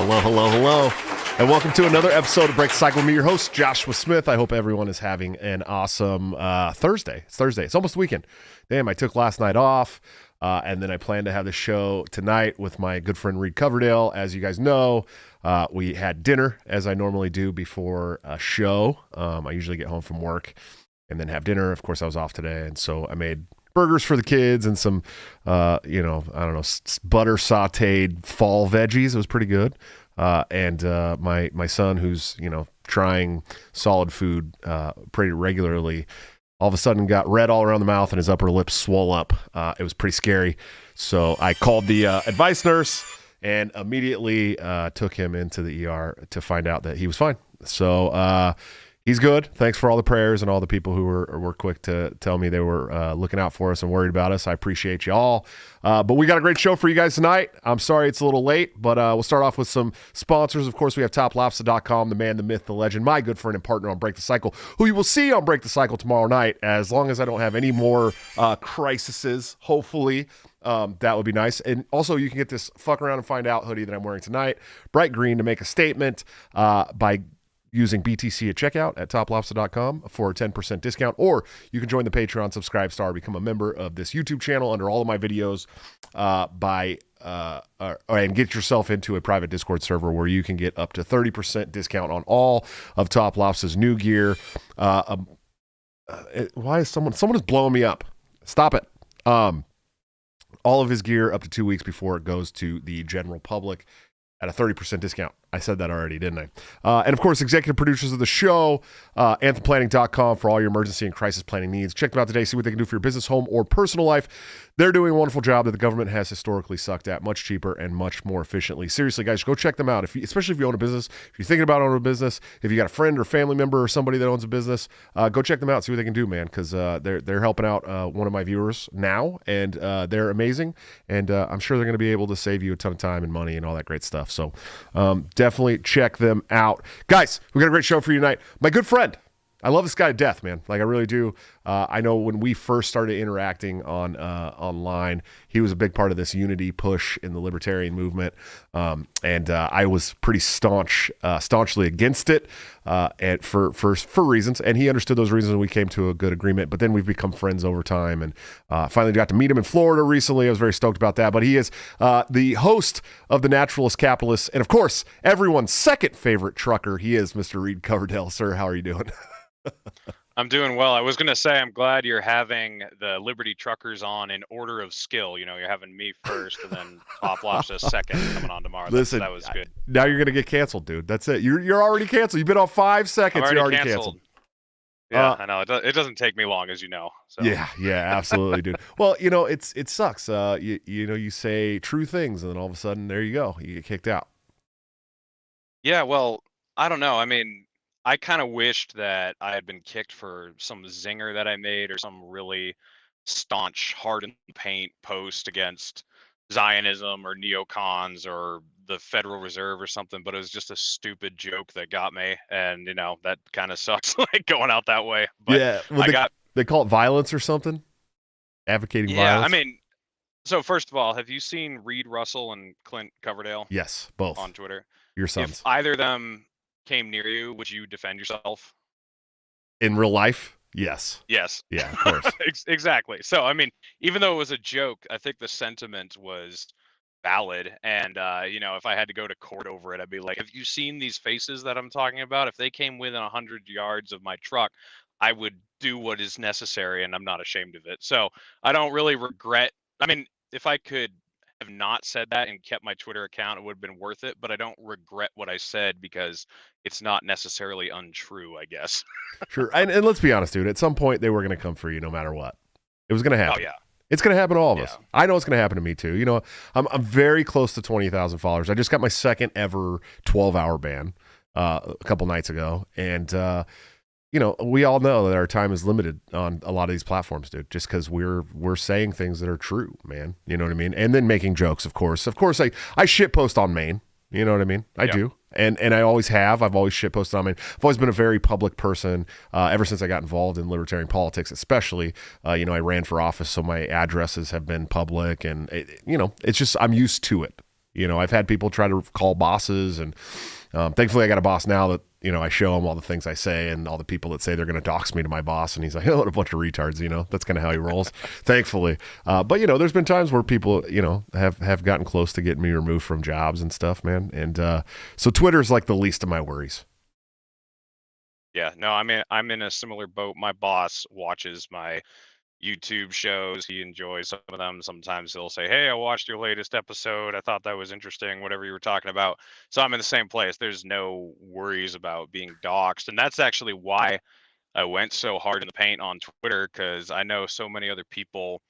Hello, hello, hello. And welcome to another episode of Break the Cycle with me, your host, Joshua Smith. I hope everyone is having an awesome Thursday. It's Thursday. It's almost the weekend. Damn, I took last night off, and then I plan to have the show tonight with my good friend Reed Coverdale. As you guys know, we had dinner, as I normally do before a show. I usually get home from work and then have dinner. Of course, I was off today, and so I made burgers for the kids and some, butter sauteed fall veggies. It was pretty good. And my son, who's, trying solid food pretty regularly, all of a sudden got red all around the mouth and his upper lip swole up. It was pretty scary. So I called the advice nurse and immediately took him into the ER to find out that he was fine. So he's good. Thanks for all the prayers and all the people who were quick to tell me they were looking out for us and worried about us. I appreciate you all. But we got a great show for you guys tonight. I'm sorry it's a little late, but we'll start off with some sponsors. Of course, we have toplobster.com, the man, the myth, the legend, my good friend and partner on Break the Cycle, who you will see on Break the Cycle tomorrow night, as long as I don't have any more crises, hopefully. That would be nice. And also, you can get this fuck around and find out hoodie that I'm wearing tonight, bright green, to make a statement by using BTC at checkout at toplobster.com for a 10% discount, or you can join the Patreon, subscribe star, become a member of this YouTube channel under all of my videos and get yourself into a private Discord server where you can get up to 30% discount on all of Top Lobster's new gear. Why is someone is blowing me up? Stop it. All of his gear up to 2 weeks before it goes to the general public at a 30% discount. I said that already, didn't I? And of course, executive producers of the show, anthemplanning.com for all your emergency and crisis planning needs. Check them out today, see what they can do for your business, home, or personal life. They're doing a wonderful job that the government has historically sucked at, much cheaper and much more efficiently. Seriously, guys, go check them out. Especially if you own a business, if you're thinking about owning a business, if you got a friend or family member or somebody that owns a business, go check them out, see what they can do, man, because they're helping out one of my viewers now, and they're amazing, and I'm sure they're going to be able to save you a ton of time and money and all that great stuff. So definitely check them out. Guys, we got a great show for you tonight. My good friend, I love this guy to death, man. Like, I really do. I know when we first started interacting on online, he was a big part of this unity push in the libertarian movement, and I was pretty staunchly against it, and for reasons. And he understood those reasons, and we came to a good agreement. But then we've become friends over time, and finally got to meet him in Florida recently. I was very stoked about that. But he is the host of The Naturalist Capitalist, and of course, everyone's second favorite trucker. He is Mr. Reed Coverdale. Sir, how are you doing? I'm doing well. I was going to say, I'm glad you're having the Liberty Truckers on in order of skill. You're having me first and then Top Lobster second coming on tomorrow. Listen, that was good. Now you're going to get canceled, dude. That's it. You're already canceled. You've been on 5 seconds. You're already canceled. Yeah, I know. It doesn't take me long, as you know. So. Yeah, absolutely, dude. Well, it sucks. You say true things, and then all of a sudden, there you go. You get kicked out. Yeah, well, I don't know. I mean, I kind of wished that I had been kicked for some zinger that I made or some really staunch, hard in the paint post against Zionism or neocons or the Federal Reserve or something, but it was just a stupid joke that got me, and that kind of sucks, like going out that way. But yeah, well, they call it violence or something, advocating violence. Yeah, I mean, so first of all, have you seen Reed Russell and Clint Coverdale? Yes, both on Twitter. Your sons. If either of them came near you, would you defend yourself? In real life? Yes. Yeah, of course. Exactly. So, I mean, even though it was a joke, I think the sentiment was valid. And, if I had to go to court over it, I'd be like, have you seen these faces that I'm talking about? If they came within 100 yards of my truck, I would do what is necessary, and I'm not ashamed of it. So I don't really regret. I mean, if I could have not said that and kept my Twitter account, it would have been worth it, but I don't regret what I said because it's not necessarily untrue, I guess. Sure. And let's be honest, dude, at some point they were going to come for you no matter what. It was going to happen. Oh, yeah. It's going to happen to all of us. I know it's going to happen to me too. I'm very close to 20,000 followers. I just got my second ever 12-hour ban a couple nights ago. And, we all know that our time is limited on a lot of these platforms, dude, just because we're saying things that are true, man. You know what I mean? And then making jokes, of course. Of course, I shitpost on Maine. You know what I mean? I do. And I always have. I've always shitposted on Maine. I've always been a very public person ever since I got involved in libertarian politics, especially. I ran for office, so my addresses have been public. And, it's just I'm used to it. I've had people try to call bosses, and thankfully I got a boss now that, I show him all the things I say and all the people that say they're going to dox me to my boss. And he's like, oh, what a bunch of retards, That's kind of how he rolls, thankfully. But, there's been times where people, have gotten close to getting me removed from jobs and stuff, man. And so Twitter's like the least of my worries. Yeah, no, I mean, I'm in a similar boat. My boss watches my YouTube shows. He enjoys some of them. Sometimes he'll say, hey, I watched your latest episode. I thought that was interesting, whatever you were talking about. So I'm in the same place. There's no worries about being doxxed. And that's actually why I went so hard in the paint on Twitter, because I know so many other people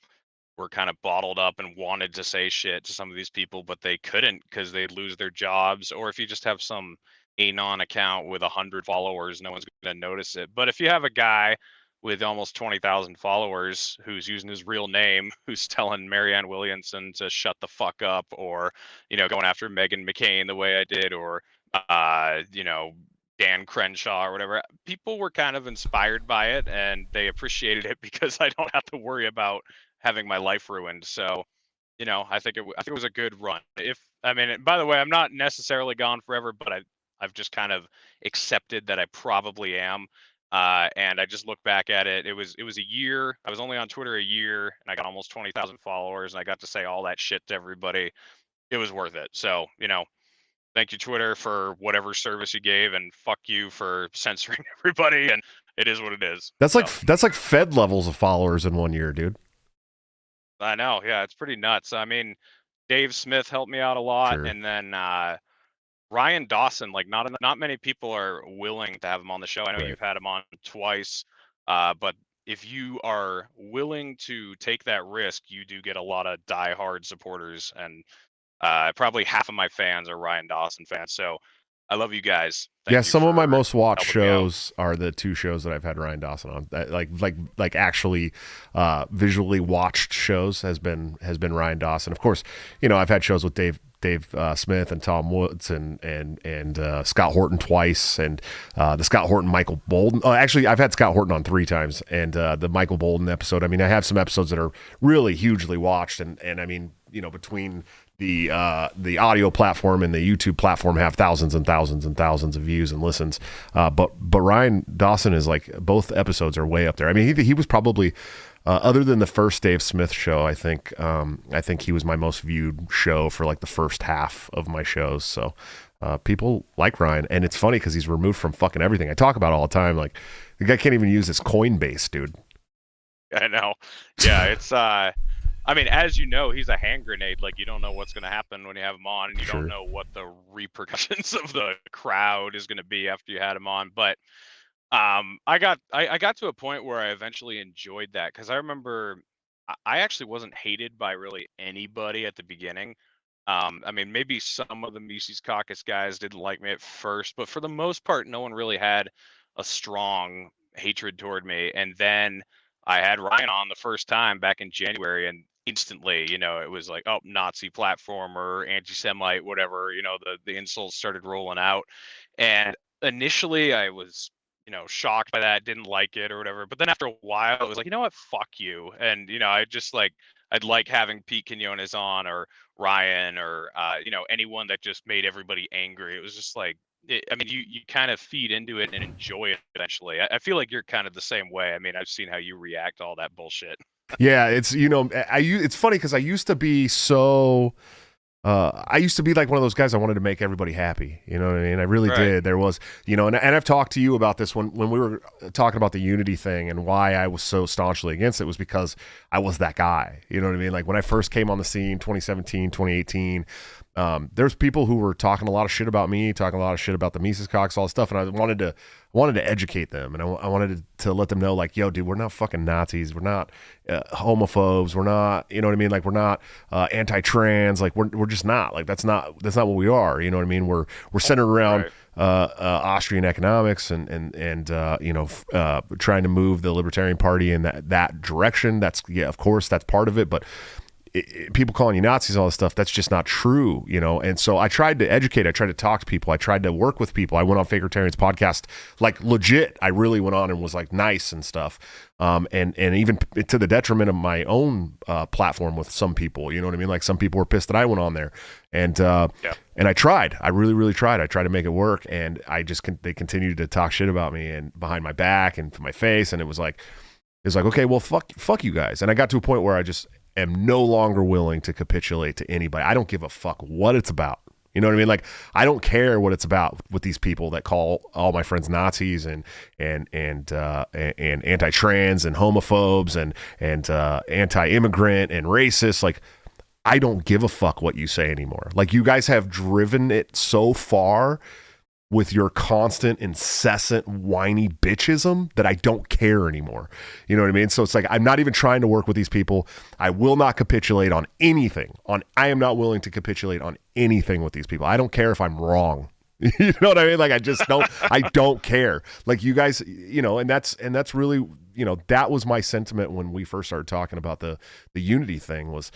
were kind of bottled up and wanted to say shit to some of these people, but they couldn't because they'd lose their jobs. Or if you just have some anon account with 100 followers, no one's going to notice it. But if you have a guy with almost 20,000 followers who's using his real name, who's telling Marianne Williamson to shut the fuck up, or, going after Meghan McCain the way I did, or, Dan Crenshaw or whatever, people were kind of inspired by it and they appreciated it because I don't have to worry about having my life ruined. So, I think it was a good run. By the way, I'm not necessarily gone forever, but I've just kind of accepted that I probably am. And I just look back at it. It was a year. I was only on Twitter a year, and I got almost 20,000 followers, and I got to say all that shit to everybody. It was worth it. So, thank you, Twitter, for whatever service you gave, and fuck you for censoring everybody. And it is what it is. That's like Fed levels of followers in 1 year, dude. I know. Yeah, it's pretty nuts. I mean, Dave Smith helped me out a lot, Sure. and then Ryan Dawson. Like, not many people are willing to have him on the show. I know Right. you've had him on twice, but if you are willing to take that risk, you do get a lot of diehard supporters, and probably half of my fans are Ryan Dawson fans. So I love you guys. Thank you some of my for most watched helping me out. shows are the two shows that I've had Ryan Dawson on. Like actually visually watched shows has been Ryan Dawson. Of course, I've had shows with Dave Smith and Tom Woods and Scott Horton twice, and the Scott Horton Michael Bolden. Oh, actually, I've had Scott Horton on 3 times, and the Michael Bolden episode. I mean, I have some episodes that are really hugely watched, and I mean, between the audio platform and the YouTube platform have thousands and thousands and thousands of views and listens. But Ryan Dawson is like, both episodes are way up there. I mean, he was probably, other than the first Dave Smith show, I think he was my most viewed show for like the first half of my shows. So people like Ryan, and it's funny because he's removed from fucking everything I talk about all the time. Like, the guy can't even use his Coinbase, dude. I know. Yeah, it's I mean, as you know, he's a hand grenade. Like, you don't know what's going to happen when you have him on, and you Sure. don't know what the repercussions of the crowd is going to be after you had him on. But I got to a point where I eventually enjoyed that, because I remember I actually wasn't hated by really anybody at the beginning. I mean, maybe some of the Mises Caucus guys didn't like me at first, but for the most part, no one really had a strong hatred toward me. And then I had Ryan on the first time back in January, and instantly, it was like, oh, Nazi platformer, anti-Semite, whatever, the insults started rolling out. And initially I was, shocked by that, didn't like it or whatever. But then after a while, it was like, you know what, fuck you. And, I just I'd like having Pete Quinones on, or Ryan, or, anyone that just made everybody angry. It was just like, you kind of feed into it and enjoy it eventually. I feel like you're kind of the same way. I mean, I've seen how you react to all that bullshit. Yeah, it's it's funny because I used to be so. I used to be like one of those guys. I wanted to make everybody happy. You know what I mean? I really did. There was, and I've talked to you about this when we were talking about the unity thing, and why I was so staunchly against it was because I was that guy. You know what I mean? Like, when I first came on the scene, 2017, 2018, there's people who were talking a lot of shit about me, talking a lot of shit about the Mises Cox, all this stuff, and I wanted to educate them, and I wanted to let them know, like, yo, dude, we're not fucking Nazis, we're not homophobes, we're not, you know what I mean, like, we're not anti-trans, like, we're just not, like, that's not what we are, you know what I mean? We're centered around Austrian economics and trying to move the Libertarian Party in that direction. That's, yeah, of course, that's part of it, but people calling you Nazis, all this stuff, that's just not true, you know? And so I tried to educate, I tried to talk to people, I tried to work with people. I went on Fakertarian's podcast, like legit. I really went on and was like nice and stuff. And even to the detriment of my own platform with some people, you know what I mean? Like some people were pissed that I went on there. And I tried. I really, really tried. I tried to make it work. And they continued to talk shit about me and behind my back and to my face. And it was like, okay, well, fuck you guys. And I got to a point where I just am no longer willing to capitulate to anybody. I don't give a fuck what it's about. You know what I mean? Like, I don't care what it's about with these people that call all my friends Nazis and anti-trans and homophobes and anti-immigrant and racist. Like, I don't give a fuck what you say anymore. Like, you guys have driven it so far with your constant, incessant, whiny bitchism that I don't care anymore. You know what I mean? So it's like, I'm not even trying to work with these people. I will not capitulate on anything. I am not willing to capitulate on anything with these people. I don't care if I'm wrong. You know what I mean? Like, I just don't, I don't care. Like, you guys, you know, and that's really, you know, that was my sentiment when we first started talking about the unity thing was,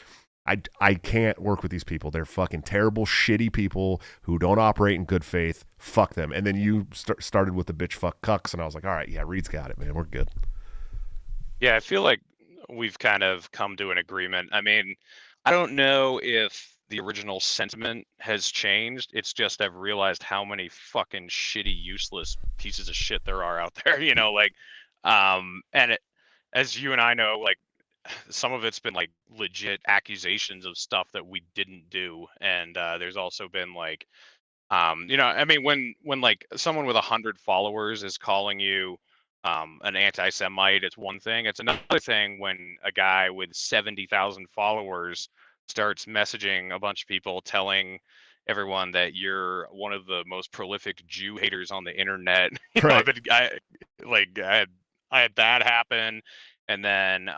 I can't work with these people. They're fucking terrible, shitty people who don't operate in good faith. Fuck them. And then you started with the bitch fuck cucks, and I was like, all right, yeah, Reed's got it, man. We're good. Yeah, I feel like we've kind of come to an agreement. I mean, I don't know if the original sentiment has changed. It's just I've realized how many fucking shitty, useless pieces of shit there are out there, you know, like, and as you and I know, like, some of it's been like legit accusations of stuff that we didn't do, and there's also been like you know, I mean, when like someone with 100 followers is calling you an anti-Semite, it's one thing. It's another thing when a guy with 70,000 followers starts messaging a bunch of people telling everyone that you're one of the most prolific Jew haters on the internet. You know, Right. I had that happen, and then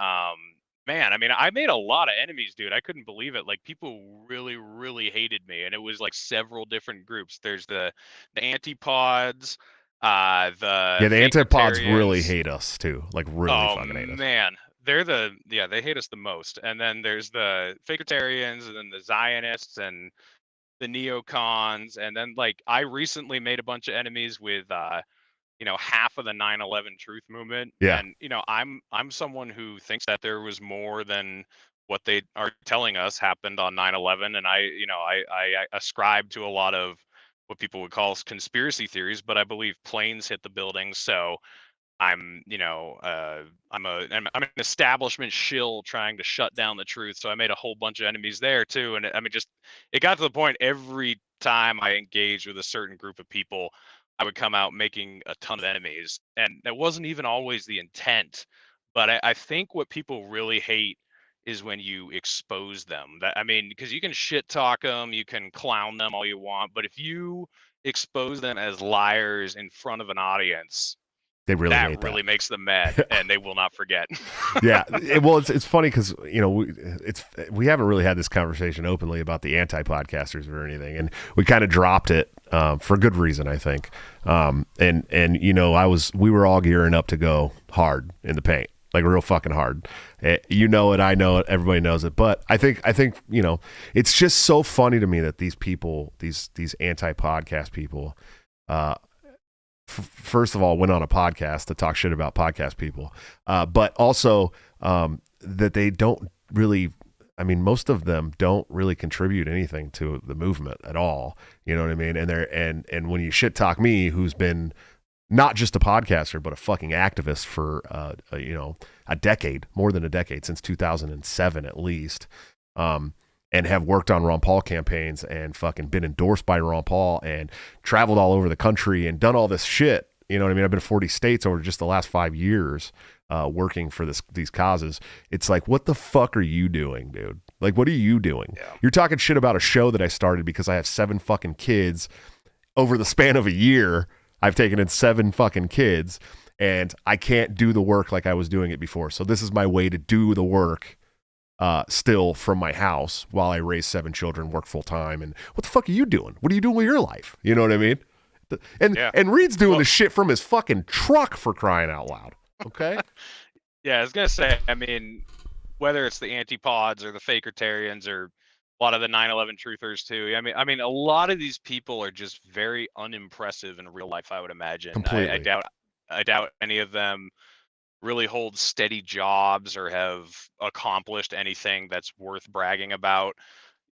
man, I mean, I made a lot of enemies, dude. I couldn't believe it. Like, people really, really hated me, and it was like several different groups. There's the antipods, the The antipods really fakertarians. hate us too. Like, really Oh fucking hate us. man, they hate us the most. And then there's the fakertarians, and then the Zionists, and the neocons, and then like I recently made a bunch of enemies with you know, half of the 9/11 truth movement. Yeah. And you know, I'm someone who thinks that there was more than what they are telling us happened on 9/11, and I ascribe to a lot of what people would call conspiracy theories, but I believe planes hit the building. So I'm, you know, I'm an establishment shill trying to shut down the truth. So I made a whole bunch of enemies there too. And I mean, just it got to the point every time I engaged with a certain group of people, I would come out making a ton of enemies, and that wasn't even always the intent. But I think what people really hate is when you expose them. That, I mean, because you can shit talk them, you can clown them all you want, but if you expose them as liars in front of an audience, They really that hate really that. makes them mad, and they will not forget. Yeah. Well, it's funny because, you know, we haven't really had this conversation openly about the anti-podcasters or anything, and we kind of dropped it for good reason, I think. And you know, we were all gearing up to go hard in the paint, like real fucking hard. You know it, I know it, everybody knows it. But I think you know, it's just so funny to me that these people, these anti-podcast people, first of all, went on a podcast to talk shit about podcast people, but also that they don't really, I mean, most of them don't really contribute anything to the movement at all. You know what I mean? And when you shit talk me, who's been not just a podcaster, but a fucking activist for, you know, a decade, more than a decade, since 2007 at least, and have worked on Ron Paul campaigns and fucking been endorsed by Ron Paul and traveled all over the country and done all this shit. You know what I mean? I've been to 40 states over just the last 5 years working for these causes. It's like, what the fuck are you doing, dude? Like, what are you doing? Yeah. You're talking shit about a show that I started because I have 7 fucking kids. Over the span of a year, I've taken in 7 fucking kids, and I can't do the work like I was doing it before. So this is my way to do the work still from my house while I raise 7 children, work full time. And what the fuck are you doing? What are you doing with your life? You know what I mean? And Reed's doing the shit from his fucking truck, for crying out loud. Okay. Yeah, I was gonna say, I mean, whether it's the antipods or the fakertarians or a lot of the 9/11 truthers too. I mean, a lot of these people are just very unimpressive in real life, I would imagine. Completely. I doubt any of them really hold steady jobs or have accomplished anything that's worth bragging about.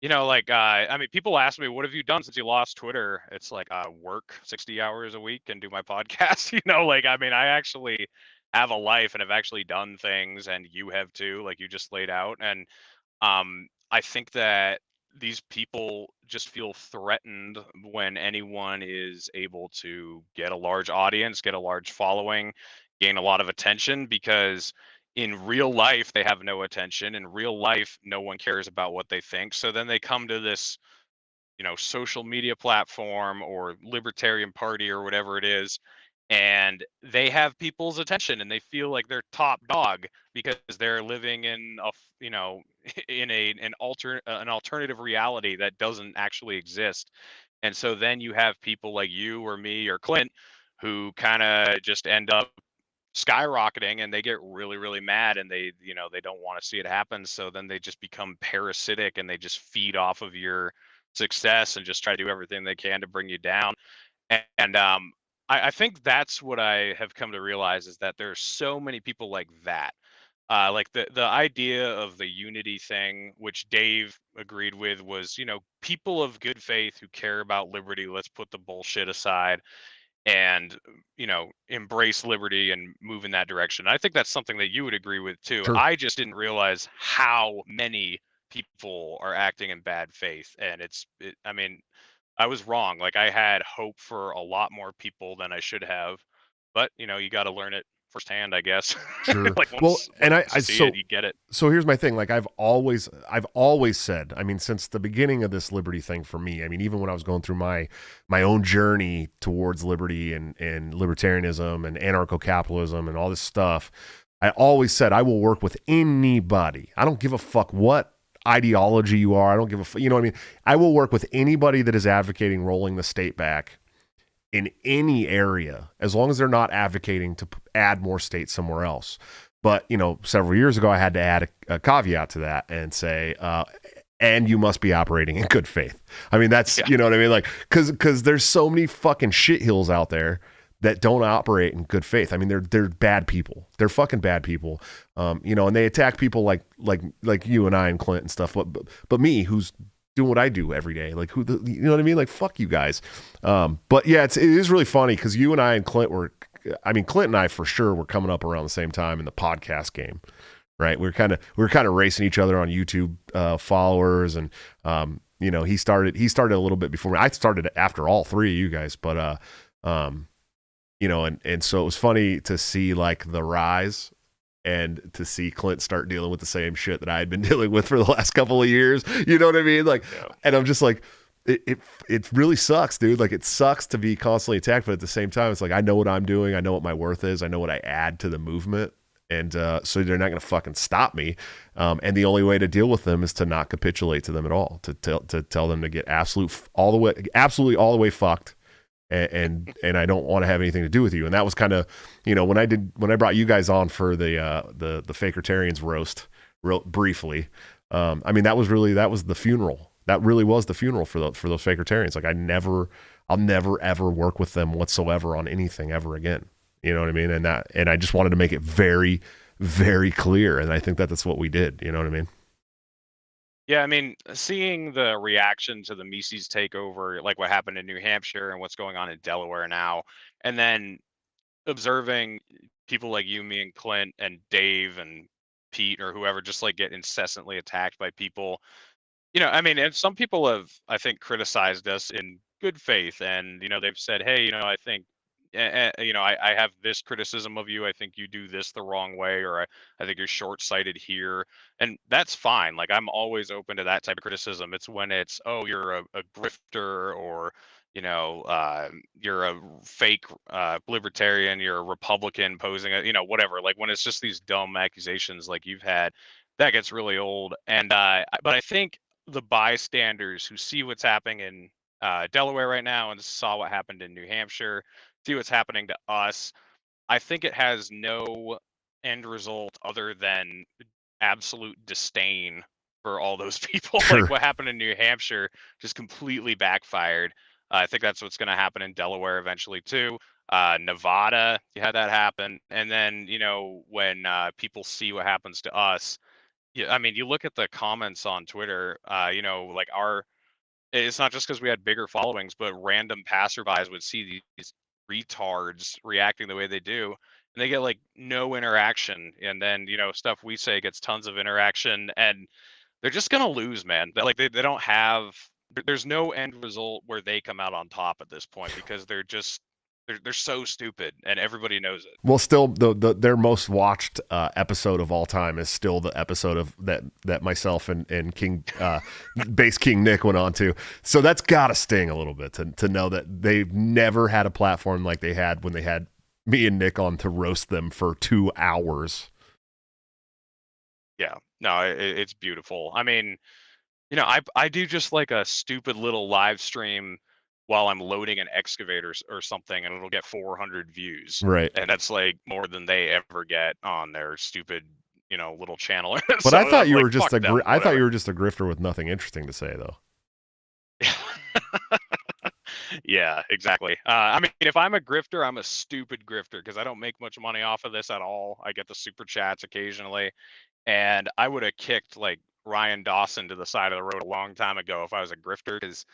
Like, I mean, people ask me, "What have you done since you lost Twitter?" It's like, work 60 hours a week and do my podcast. Like, I mean, I actually have a life and have actually done things, and you have too, like you just laid out. And I think that these people just feel threatened when anyone is able to get a large audience, get a large following, gain a lot of attention, because in real life they have no attention. In real life, no one cares about what they think. So then they come to this, social media platform or libertarian party or whatever it is, and they have people's attention and they feel like they're top dog because they're living in in an alternative reality that doesn't actually exist. And so then you have people like you or me or Clint who kind of just end up skyrocketing, and they get really really mad, and they don't want to see it happen. So then they just become parasitic and they just feed off of your success and just try to do everything they can to bring you down. And I think that's what I have come to realize, is that there's so many people like that. Like the idea of the unity thing, which Dave agreed with, was, people of good faith who care about liberty. Let's put the bullshit aside and, embrace liberty and move in that direction. I think that's something that you would agree with too. Sure. I just didn't realize how many people are acting in bad faith, and I mean, I was wrong. Like, I had hope for a lot more people than I should have, but you got to learn it firsthand, I guess. Sure. Like, Well, and once you see it, you get it. so here's my thing. Like, I've always said, I mean, since the beginning of this liberty thing for me, I mean, even when I was going through my own journey towards liberty and libertarianism and anarcho-capitalism and all this stuff, I always said I will work with anybody. I don't give a fuck what ideology you are. I don't give a fuck. You know what I mean? I will work with anybody that is advocating rolling the state back in any area, as long as they're not advocating to add more states somewhere else. But, several years ago, I had to add a caveat to that and say, and you must be operating in good faith. I mean, that's, Yeah. you know what I mean? Like, cause there's so many fucking shithills out there that don't operate in good faith. I mean, they're bad people. They're fucking bad people. And they attack people like you and I and Clint and stuff. But me, who's doing what I do every day, like you know what I mean? Like, fuck you guys. But yeah, it is really funny because you and I and Clint Clint and I for sure were coming up around the same time in the podcast game, right? We were kind of racing each other on YouTube followers, and he started a little bit before me. I started after all three of you guys, but and so it was funny to see like the rise and to see Clint start dealing with the same shit that I had been dealing with for the last couple of years. You know what I mean? Like, yeah. And I'm just like, it really sucks, dude. Like, it sucks to be constantly attacked, but at the same time, it's like, I know what I'm doing. I know what my worth is. I know what I add to the movement. And so they're not going to fucking stop me. And the only way to deal with them is to not capitulate to them at all, to tell them to get absolutely all the way fucked. And I don't want to have anything to do with you. And that was kind of, when I brought you guys on for the Fakertarians roast briefly. I mean, that was the funeral. That really was the funeral for those Fakertarians. Like, I'll never ever work with them whatsoever on anything ever again. You know what I mean? And I just wanted to make it very, very clear. And I think that's what we did. You know what I mean? Yeah, I mean, seeing the reaction to the Mises takeover, like what happened in New Hampshire and what's going on in Delaware now, and then observing people like you, me, and Clint, and Dave, and Pete, or whoever, just like get incessantly attacked by people. I mean, and some people have, I think, criticized us in good faith, and they've said, "Hey, I think, I have this criticism of you. I think you do this the wrong way, or I think you're short-sighted here," and that's fine. Like, I'm always open to that type of criticism. It's when it's, "Oh, you're a grifter," or you're a fake libertarian, you're a Republican posing a, whatever. Like, when it's just these dumb accusations like you've had, that gets really old. And but I think the bystanders who see what's happening in Delaware right now and saw what happened in New Hampshire, see what's happening to us, I think it has no end result other than absolute disdain for all those people. Sure. Like what happened in New Hampshire just completely backfired. I think that's what's going to happen in Delaware eventually too. Nevada, you had that happen, and then when people see what happens to us, yeah, I mean, you look at the comments on Twitter, like it's not just because we had bigger followings, but random passerbys would see these retards reacting the way they do, and they get like no interaction. And then, stuff we say gets tons of interaction, and they're just gonna lose, man. Like they don't have, there's no end result where they come out on top at this point because they're so stupid and everybody knows it. Well, still, their most watched episode of all time is still the episode of that myself and King Base King Nick went on to. So that's gotta sting a little bit to know that they've never had a platform like they had when they had me and Nick on to roast them for 2 hours. Yeah, no, it's beautiful. I mean, I do just like a stupid little live stream while I'm loading an excavator or something, and it'll get 400 views. Right. And that's like more than they ever get on their stupid, little channel. But So I thought you like, were just fuck them, I thought you whatever. were just a grifter with nothing interesting to say, though. Yeah, exactly. I mean, if I'm a grifter, I'm a stupid grifter because I don't make much money off of this at all. I get the super chats occasionally, and I would have kicked like Ryan Dawson to the side of the road a long time ago if I was a grifter because,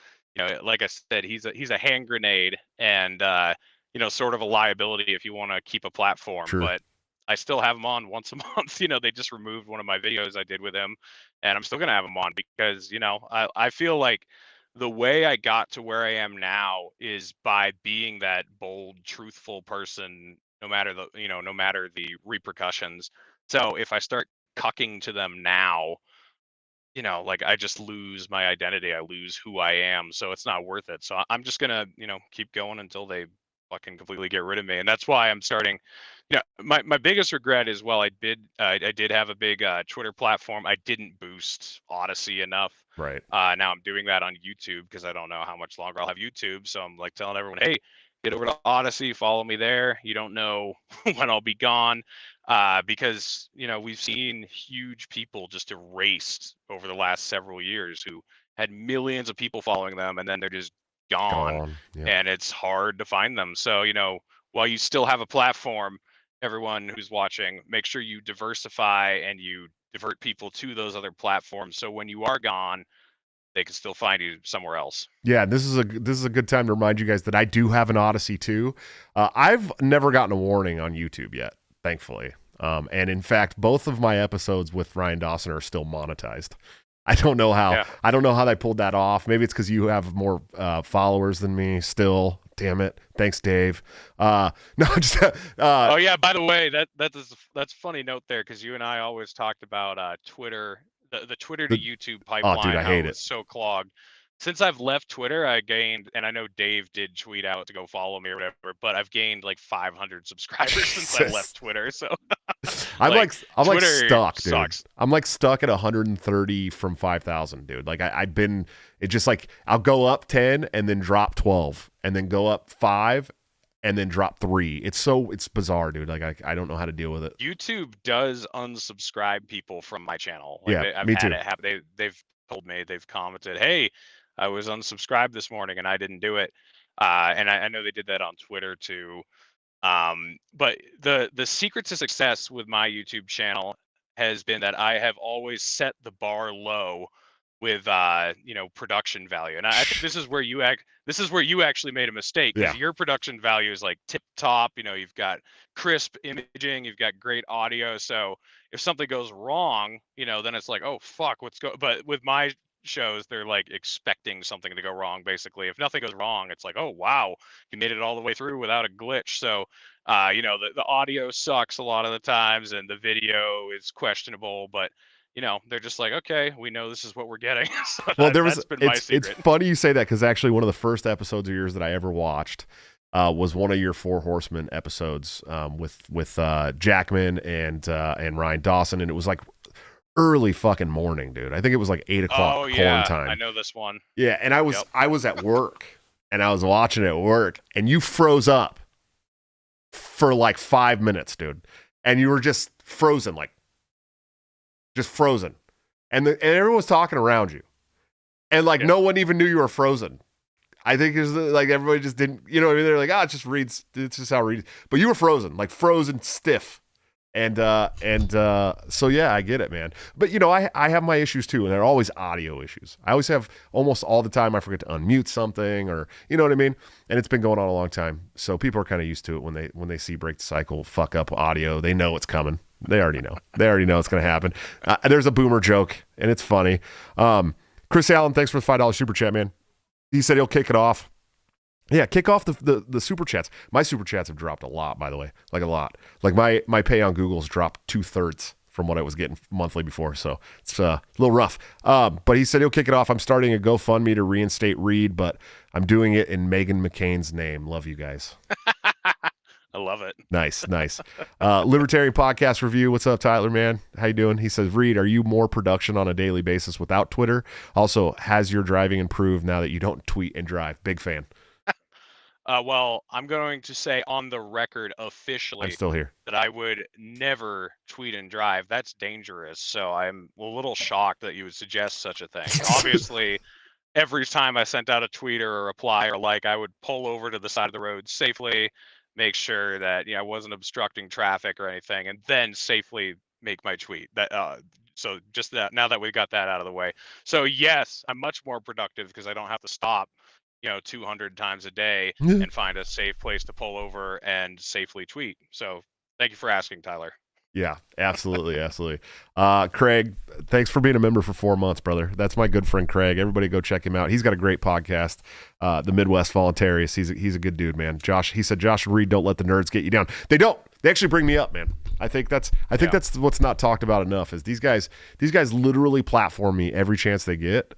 like I said, he's a hand grenade and sort of a liability if you want to keep a platform. Sure. But I still have him on once a month. They just removed one of my videos I did with him, and I'm still gonna have him on because I feel like the way I got to where I am now is by being that bold, truthful person, no matter the repercussions. So if I start cucking to them now, like I just lose my identity. I lose who I am. So it's not worth it. So I'm just gonna, keep going until they fucking completely get rid of me. And that's why I'm starting. My biggest regret is, well, I did have a big Twitter platform. I didn't boost Odyssey enough. Right. Now I'm doing that on YouTube because I don't know how much longer I'll have YouTube. So I'm like telling everyone, hey, get over to Odyssey, follow me there. You don't know when I'll be gone. Because we've seen huge people just erased over the last several years who had millions of people following them, and then they're just gone. Yeah. And it's hard to find them. So while you still have a platform, everyone who's watching, make sure you diversify and you divert people to those other platforms. So when you are gone, they can still find you somewhere else. Yeah, this is a good time to remind you guys that I do have an Odyssey too. I've never gotten a warning on YouTube yet, thankfully. And in fact, both of my episodes with Ryan Dawson are still monetized. I don't know how. Yeah. I don't know how they pulled that off. Maybe it's because you have more followers than me still. Damn it. Thanks, Dave. No, just. Oh yeah. By the way, that's a funny note there because you and I always talked about Twitter, the Twitter to YouTube pipeline. Oh, dude, I hate it. It's so clogged. Since I've left Twitter, I gained, and I know Dave did tweet out to go follow me or whatever, but I've gained like 500 subscribers since I left Twitter. So I'm like stuck, dude. Sucks. I'm like stuck at 130 from 5,000, dude. Like I've been, it's just like I'll go up 10 and then drop 12 and then go up 5 and then drop 3. It's bizarre, dude. Like I don't know how to deal with it. YouTube does unsubscribe people from my channel. Like, yeah, I've me had too. it happen. They've told me, they've commented, hey, I was unsubscribed this morning and I didn't do it. And I know they did that on Twitter too. But the secret to success with my YouTube channel has been that I have always set the bar low with production value. And I think this is where you actually made a mistake because your production value is like tip top. You've got crisp imaging, you've got great audio. So if something goes wrong, then it's like, oh fuck, but with my shows, they're like expecting something to go wrong. Basically, if nothing goes wrong, it's like, oh wow, you made it all the way through without a glitch. So the audio sucks a lot of the times and the video is questionable, but they're just like, okay, we know this is what we're getting. So well, that's been my secret. It's funny you say that because actually one of the first episodes of yours that I ever watched was one of your Four Horsemen episodes with Jackman and Ryan Dawson, and it was like early fucking morning, dude. I think it was like 8 o'clock corn time. I know this one. Yeah, and I was at work and I was watching it at work, and you froze up for like 5 minutes, dude, and you were just frozen like. just frozen, and everyone was talking around you, and like no one even knew you were frozen. I think it's like everybody just didn't, you know what I mean? They're like, it just reads. It's just how it reads. But you were frozen, like frozen stiff. And so yeah, I get it, man. But you know, I have my issues too, and they're always audio issues. I always have almost all the time. I forget to unmute something, or you know what I mean. And it's been going on a long time, so people are kind of used to it when they see Break the Cycle fuck up audio. They know it's coming. They already know. They already know it's going to happen. There's a boomer joke, and it's funny. Chris Allen, thanks for the $5 super chat, man. He said he'll kick it off. Yeah, kick off the super chats. My super chats have dropped a lot, by the way, like a lot. Like my pay on Google's dropped 2/3 from what I was getting monthly before, so it's a little rough. But he said he'll kick it off. I'm starting a GoFundMe to reinstate Reed, but I'm doing it in Meghan McCain's name. Love you guys. I love it. Nice. Libertarian podcast review. What's up, Tyler, man? How you doing? He says, Reed, are you more production on a daily basis without Twitter? Also, has your driving improved now that you don't tweet and drive? Big fan. Well, I'm going to say on the record officially I'm still here. that I would never tweet and drive. That's dangerous. So I'm a little shocked that you would suggest such a thing. Obviously, every time I sent out a tweet or a reply or like, I would pull over to the side of the road safely, make sure that I wasn't obstructing traffic or anything, and then safely make my tweet. So just that, now that we got that out of the way. So yes, I'm much more productive because I don't have to stop 200 times a day and find a safe place to pull over and safely tweet. So thank you for asking, Tyler. Yeah, absolutely. Craig, thanks for being a member for 4 months, brother. That's my good friend Craig. Everybody go check him out. He's got a great podcast, The Midwest Voluntarists. He's a good dude, man. He said Josh and Reed don't let the nerds get you down. They don't. They actually bring me up, man. I think that's what's not talked about enough is these guys literally platform me every chance they get.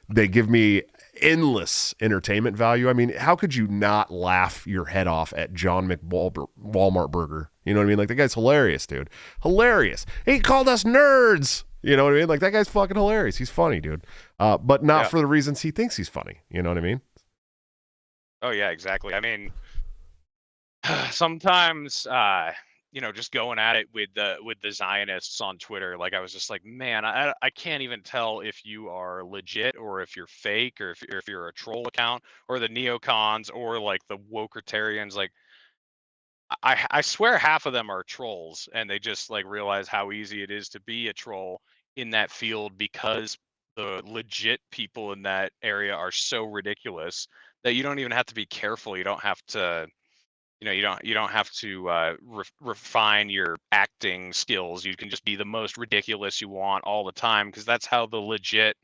They give me endless entertainment value. I mean, how could you not laugh your head off at John Walmart Burger? You know what I mean? Like, that guy's hilarious, dude. Hilarious. He called us nerds. You know what I mean? Like, that guy's fucking hilarious. He's funny, dude. But not for the reasons he thinks he's funny. You know what I mean? Oh, yeah, exactly. I mean, sometimes, just going at it with the Zionists on Twitter, like I was just like, man, I can't even tell if you are legit or if you're fake or if you're a troll account or the neocons or like the wokertarians. Like, I swear half of them are trolls and they just like realize how easy it is to be a troll in that field because the legit people in that area are so ridiculous that you don't even have to be careful. You don't have to you don't have to refine your acting skills. You can just be the most ridiculous you want all the time because that's how the legit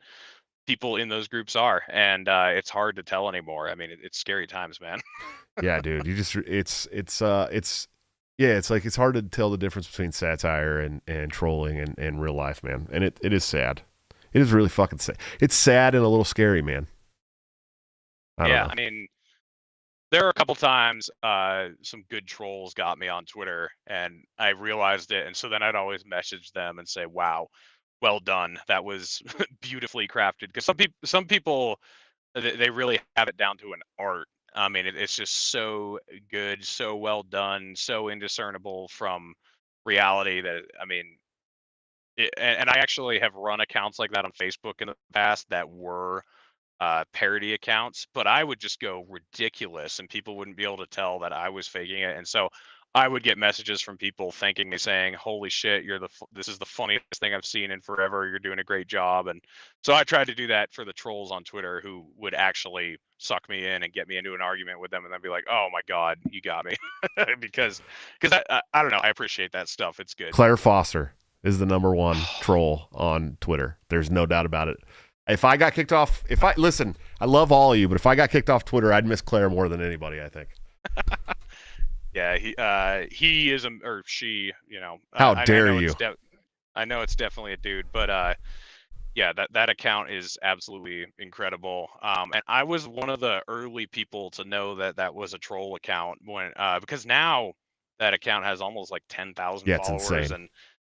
people in those groups are, and it's hard to tell anymore. I mean, it's scary times, man. Yeah, dude. It's like it's hard to tell the difference between satire and trolling and real life, man. And it is sad. It is really fucking sad. It's sad and a little scary, man. I mean, there are a couple times some good trolls got me on Twitter and I realized it. And so then I'd always message them and say, wow, well done. That was beautifully crafted. Because some people, they really have it down to an art. I mean, it's just so good, so well done, so indiscernible from reality that, I mean, and I actually have run accounts like that on Facebook in the past that were parody accounts, but I would just go ridiculous and people wouldn't be able to tell that I was faking it. And so I would get messages from people thanking me saying, holy shit, this is the funniest thing I've seen in forever. You're doing a great job. And so I tried to do that for the trolls on Twitter who would actually suck me in and get me into an argument with them and then be like, oh my God, you got me. because I don't know. I appreciate that stuff. It's good. Claire Foster is the number one troll on Twitter. There's no doubt about it. If I got kicked off, listen, I love all of you, but if I got kicked off Twitter, I'd miss Claire more than anybody, I think. Yeah, he is or she, How dare you? I know it's definitely a dude, but yeah, that account is absolutely incredible. And I was one of the early people to know that was a troll account because now that account has almost like 10,000 followers insane. And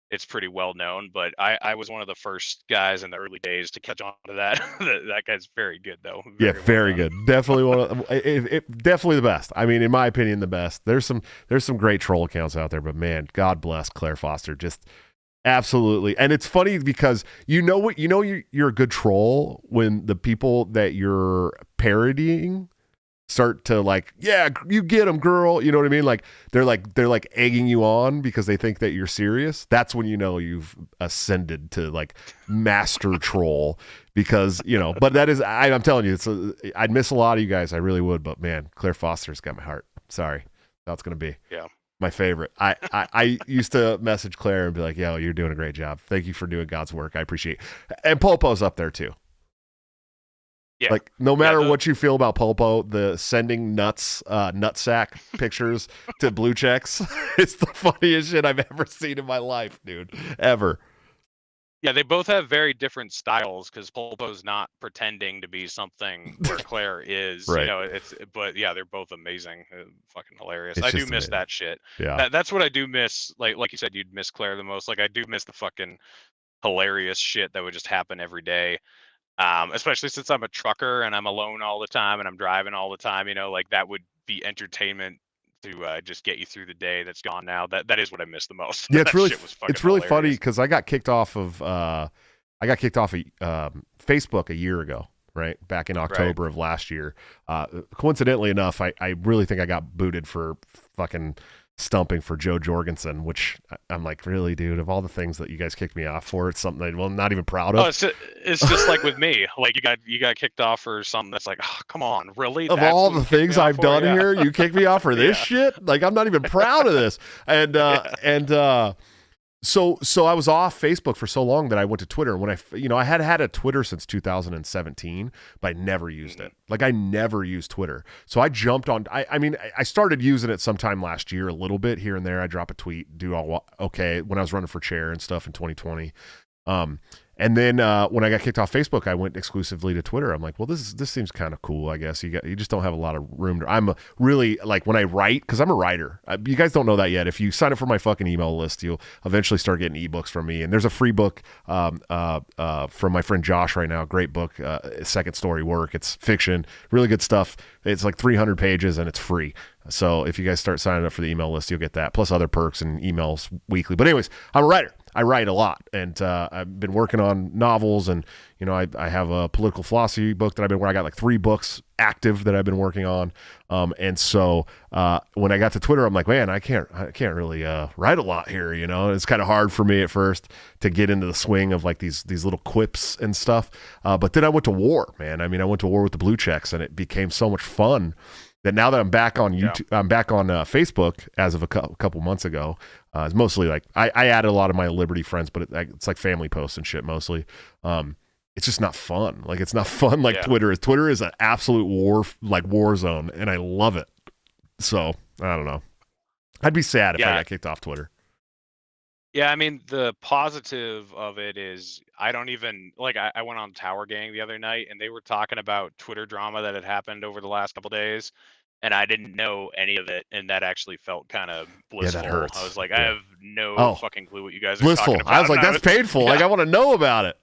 it's pretty well known, but I was one of the first guys in the early days to catch on to that. That guy's very good, though. Very good. Definitely definitely the best. I mean, in my opinion, the best. There's some great troll accounts out there, but man, God bless Claire Foster. Just Absolutely. And it's funny because you're a good troll when the people that you're parodying start to like, yeah, you get them, girl. You know what I mean? Like they're like egging you on because they think that you're serious. That's when you know you've ascended to like master troll because, but that is, I'm telling you, I'd miss a lot of you guys. I really would. But man, Claire Foster's got my heart. Sorry. That's going to be. Yeah. My favorite. I used to message Claire and be like, yo, you're doing a great job. Thank you for doing God's work. I appreciate it. And Popo's up there too. Yeah. Like no matter what you feel about Popo, the sending nutsack pictures to blue checks, it's the funniest shit I've ever seen in my life, dude. Ever. Yeah, they both have very different styles because Polpo's not pretending to be something where Claire is. Right. But yeah, they're both amazing, fucking hilarious. It's I do just miss amazing. that shit. Yeah. That's what I do miss. Like you said, you'd miss Claire the most. Like I do miss the fucking hilarious shit that would just happen every day. Especially since I'm a trucker and I'm alone all the time and I'm driving all the time. Like that would be entertainment to just get you through the day that's gone now. That is what I miss the most. Yeah, That shit was fucking really hilarious. funny because I got kicked off of Facebook a year ago, right? Back in October of last year. Coincidentally enough, I really think I got booted for fucking stumping for Joe Jorgensen, which I'm like, really, dude, of all the things that you guys kicked me off for, it's something I'm not even proud of. Oh, it's just like with me. Like you got kicked off for something that's like, oh, come on, really? Of all the things I've done here, you kicked me off for this shit? Like, I'm not even proud of this. So I was off Facebook for so long that I went to Twitter. When I had a Twitter since 2017, but I never used it. Like I never used Twitter. So I jumped on. I started using it sometime last year, a little bit here and there. I drop a tweet, do all okay when I was running for chair and stuff in 2020. And then when I got kicked off Facebook, I went exclusively to Twitter. I'm like, well, this seems kind of cool, I guess. You just don't have a lot of room. I'm really like when I write, because I'm a writer. You guys don't know that yet. If you sign up for my fucking email list, you'll eventually start getting ebooks from me. And there's a free book from my friend Josh right now. Great book, Second Story Work. It's fiction, really good stuff. It's like 300 pages and it's free. So if you guys start signing up for the email list, you'll get that, plus other perks and emails weekly. But anyways, I'm a writer. I write a lot, and I've been working on novels, and I have a political philosophy book that I got like 3 books active that I've been working on. And so when I got to Twitter, I'm like, man, I can't really write a lot here. It's kind of hard for me at first to get into the swing of like these little quips and stuff. But then I went to war, man. I went to war with the blue checks, and it became so much fun. That now that I'm back on YouTube, I'm back on Facebook as of a couple months ago. It's mostly like I added a lot of my Liberty friends, but it's like family posts and shit mostly. It's just not fun. Like it's not fun like Twitter is. Twitter is an absolute war zone, and I love it. So I don't know. I'd be sad if I got kicked off Twitter. Yeah, the positive of it is I don't even I went on Tower Gang the other night and they were talking about Twitter drama that had happened over the last couple days, and I didn't know any of it, and that actually felt kind of blissful. Yeah, that hurts. I was like, I have no fucking clue what you guys are talking about. I was like, that's painful. Yeah. Like I want to know about it.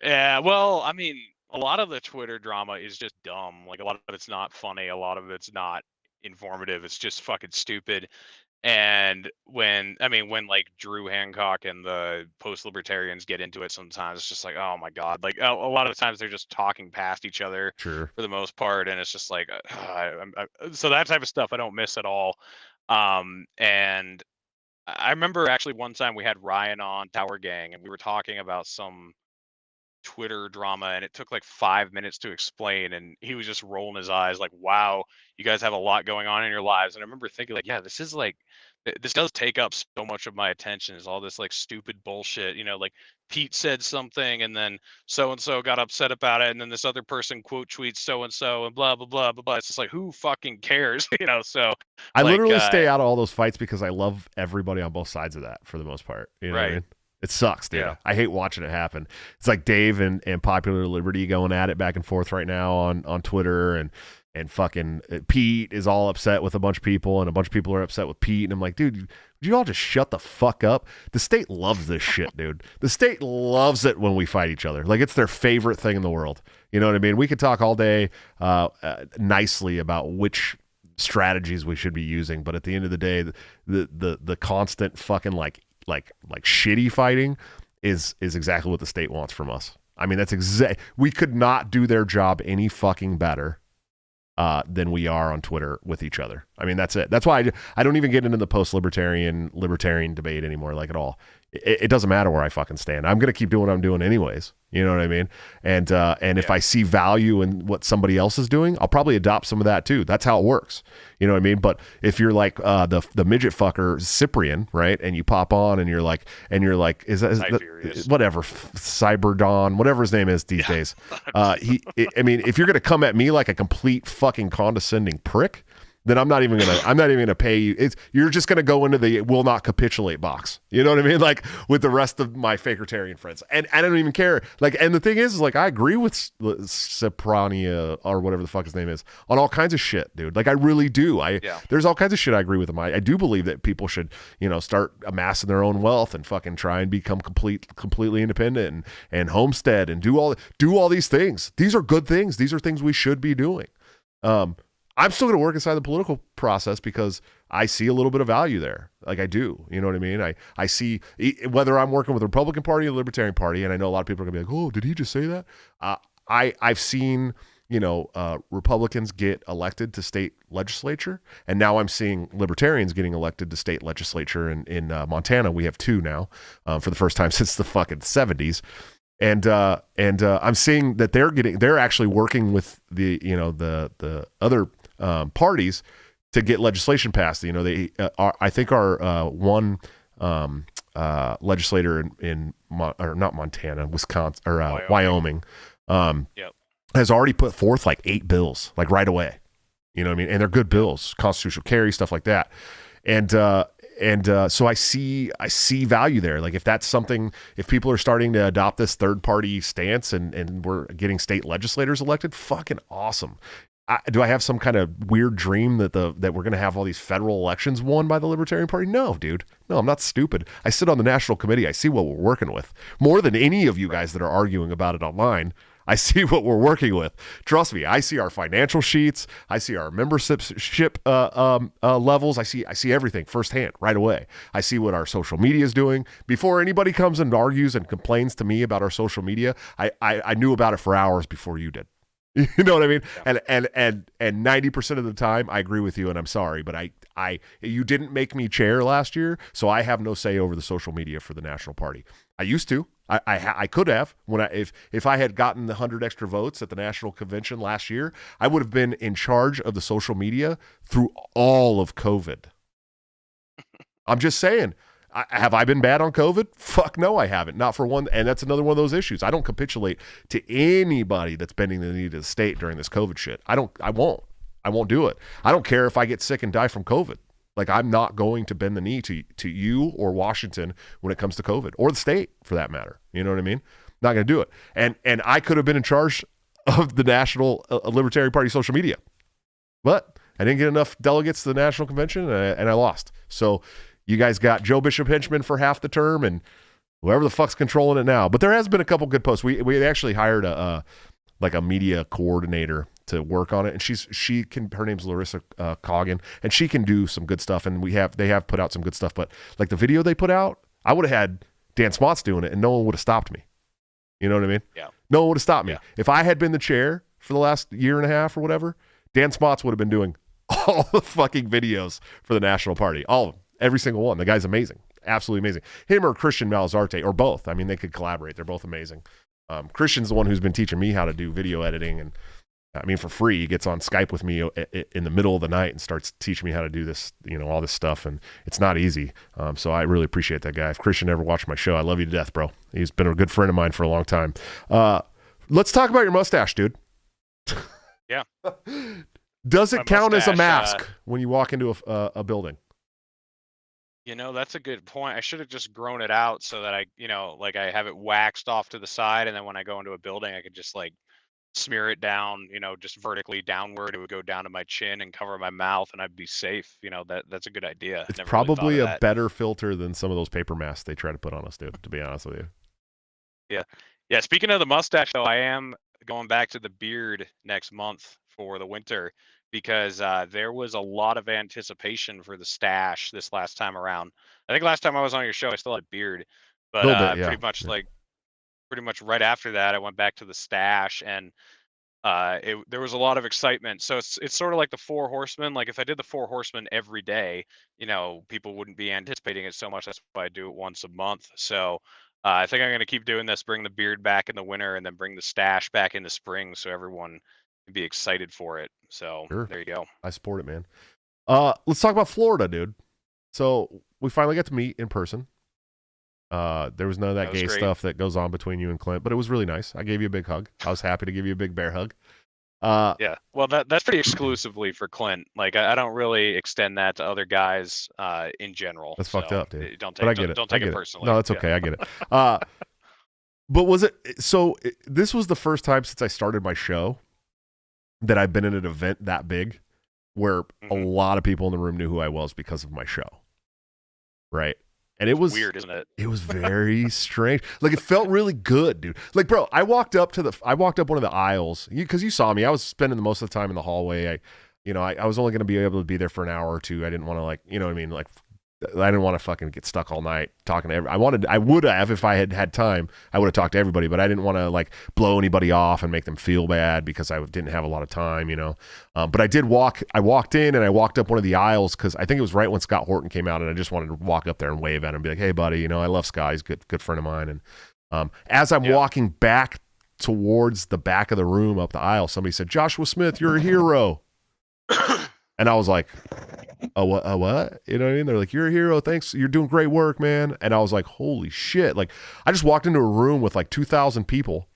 Yeah, well, a lot of the Twitter drama is just dumb. Like a lot of it's not funny, a lot of it's not informative. It's just fucking stupid. And when like Drew Hancock and the post-libertarians get into it sometimes, it's just like, oh my God. Like a lot of the times they're just talking past each other for the most part. And it's just like, so that type of stuff I don't miss at all. And I remember actually one time we had Ryan on Tower Gang and we were talking about some Twitter drama, and it took like 5 minutes to explain, and he was just rolling his eyes like, wow, you guys have a lot going on in your lives. And I remember thinking like, yeah, this does take up so much of my attention, is all this like stupid bullshit, like Pete said something and then so and so got upset about it, and then this other person quote tweets so and so and blah blah blah blah blah. It's just like, who fucking cares? So I literally stay out of all those fights because I love everybody on both sides of that for the most part. You know what I mean? It sucks, dude. Yeah. I hate watching it happen. It's like Dave and Popular Liberty going at it back and forth right now on Twitter, and fucking Pete is all upset with a bunch of people, and a bunch of people are upset with Pete. And I'm like, dude, would you all just shut the fuck up? The state loves this shit, dude. The state loves it when we fight each other. Like it's their favorite thing in the world. You know what I mean? We could talk all day nicely about which strategies we should be using, but at the end of the day, the constant fucking like like shitty fighting is exactly what the state wants from us. I mean, we could not do their job any fucking better than we are on Twitter with each other. I mean, that's it. That's why I don't even get into the post-libertarian debate anymore, like at all. It doesn't matter where I fucking stand. I'm going to keep doing what I'm doing anyways. You know what I mean? And if I see value in what somebody else is doing, I'll probably adopt some of that too. That's how it works. You know what I mean? But if you're like the midget fucker Cyprian, right? And you pop on and you're like, whatever, Cyberdon, whatever his name is these days. I mean, if you're going to come at me like a complete fucking condescending prick, then I'm not even gonna pay you. You're just gonna go into the will not capitulate box. You know what I mean? Like with the rest of my fakertarian friends, and I don't even care. Like, and the thing is like I agree with Soprania or whatever the fuck his name is on all kinds of shit, dude. Like I really do. There's all kinds of shit I agree with him. I do believe that people should start amassing their own wealth and fucking try and become completely independent and homestead and do all these things. These are good things. These are things we should be doing. I'm still going to work inside the political process because I see a little bit of value there. Like I do. You know what I mean? I see whether I'm working with the Republican Party or the Libertarian Party, and I know a lot of people are going to be like, oh, did he just say that? I've seen, Republicans get elected to state legislature, and now I'm seeing Libertarians getting elected to state legislature in Montana. We have 2 now for the first time since the fucking 70s. And I'm seeing that they're actually working with the other parties to get legislation passed. I think our one legislator or not Montana, Wisconsin or Wyoming has already put forth like 8 bills like right away. You know what I mean? And they're good bills, constitutional carry, stuff like that. And so I see value there. Like if that's something, if people are starting to adopt this third party stance and we're getting state legislators elected, fucking awesome. Do I have some kind of weird dream that we're going to have all these federal elections won by the Libertarian Party? No, dude. No, I'm not stupid. I sit on the national committee. I see what we're working with. More than any of you guys that are arguing about it online, I see what we're working with. Trust me, I see our financial sheets. I see our membership levels. I see everything firsthand right away. I see what our social media is doing. Before anybody comes and argues and complains to me about our social media, I knew about it for hours before you did. You know what I mean? Yeah. And 90% of the time, I agree with you, and I'm sorry, but you didn't make me chair last year, so I have no say over the social media for the National Party. I used to. I could have if I had gotten the 100 extra votes at the national convention last year, I would have been in charge of the social media through all of COVID. I'm just saying. Have I been bad on COVID? Fuck no, I haven't. Not for one. And that's another one of those issues. I don't capitulate to anybody that's bending the knee to the state during this COVID shit. I won't do it. I don't care if I get sick and die from COVID. Like I'm not going to bend the knee to you or Washington when it comes to COVID or the state for that matter. You know what I mean? Not going to do it. And I could have been in charge of the National Libertarian Party social media, but I didn't get enough delegates to the national convention and I lost. So you guys got Joe Bishop Henchman for half the term and whoever the fuck's controlling it now. But there has been a couple good posts. We actually hired a media coordinator to work on it, and her name's Larissa Coggin, and she can do some good stuff. And they have put out some good stuff. But like the video they put out, I would have had Dan Smots doing it, and no one would have stopped me. You know what I mean? Yeah. No one would have stopped me. Yeah. If I had been the chair for the last year and a half or whatever, Dan Smots would have been doing all the fucking videos for the National Party, all of them. Every single one. The guy's amazing. Absolutely amazing. Him or Christian Malzarte, or both. I mean, they could collaborate. They're both amazing. Christian's the one who's been teaching me how to do video editing. And I mean, for free, he gets on Skype with me in the middle of the night and starts teaching me how to do this, all this stuff. And it's not easy. So I really appreciate that guy. If Christian ever watched my show, I love you to death, bro. He's been a good friend of mine for a long time. Let's talk about your mustache, dude. Yeah. Does it count as a mask when you walk into a building? That's a good point. I should have just grown it out so that I have it waxed off to the side, and then when I go into a building, I could just like smear it down, just vertically downward. It would go down to my chin and cover my mouth, and I'd be safe. That's a good idea. It's probably a better filter than some of those paper masks they try to put on us, dude, to be honest with you. Yeah. Speaking of the mustache, though, I am going back to the beard next month for the winter because there was a lot of anticipation for the stash this last time around. I think last time I was on your show, I still had a beard, A but little bit, yeah. pretty much right after that, I went back to the stash, and there was a lot of excitement. So it's sort of like the Four Horsemen. Like if I did the Four Horsemen every day, people wouldn't be anticipating it so much. That's why I do it once a month. So I think I'm going to keep doing this. Bring the beard back in the winter, and then bring the stash back in the spring, so everyone can be excited for it. So Sure. there you go. I support it, man. Let's talk about Florida, dude. So we finally got to meet in person. There was none of that gay great stuff that goes on between you and Clint, but it was really nice. I gave you a big hug. I was happy to give you a big bear hug. Yeah, well, that's pretty exclusively for Clint. Like, I don't really extend that to other guys in general. That's fucked up, dude. Don't But I take get it. don't I take get it it. personally. No, that's okay. I get it. But was it so? This was the first time since I started my show that I've been in an event that big where a lot of people in the room knew who I was because of my show. Right. And it was weird, isn't it? It was very strange. Like, it felt really good, dude. Like, bro, I walked up one of the aisles because you saw me. I was spending the most of the time in the hallway. I was only going to be able to be there for an hour or two. I didn't want to, like, you know what I mean? Like, I didn't want to fucking get stuck all night talking to I would have, if I had had time, I would have talked to everybody, but I didn't want to, like, blow anybody off and make them feel bad because I didn't have a lot of time, But I walked in and I walked up one of the aisles because I think it was right when Scott Horton came out, and I just wanted to walk up there and wave at him and be like, hey, buddy, I love Scott. He's a good friend of mine. And as I'm walking back towards the back of the room up the aisle, somebody said, Joshua Smith, you're a hero. And I was like, what? You know what I mean? They're like, you're a hero. Thanks. You're doing great work, man. And I was like, holy shit. Like, I just walked into a room with like 2,000 people,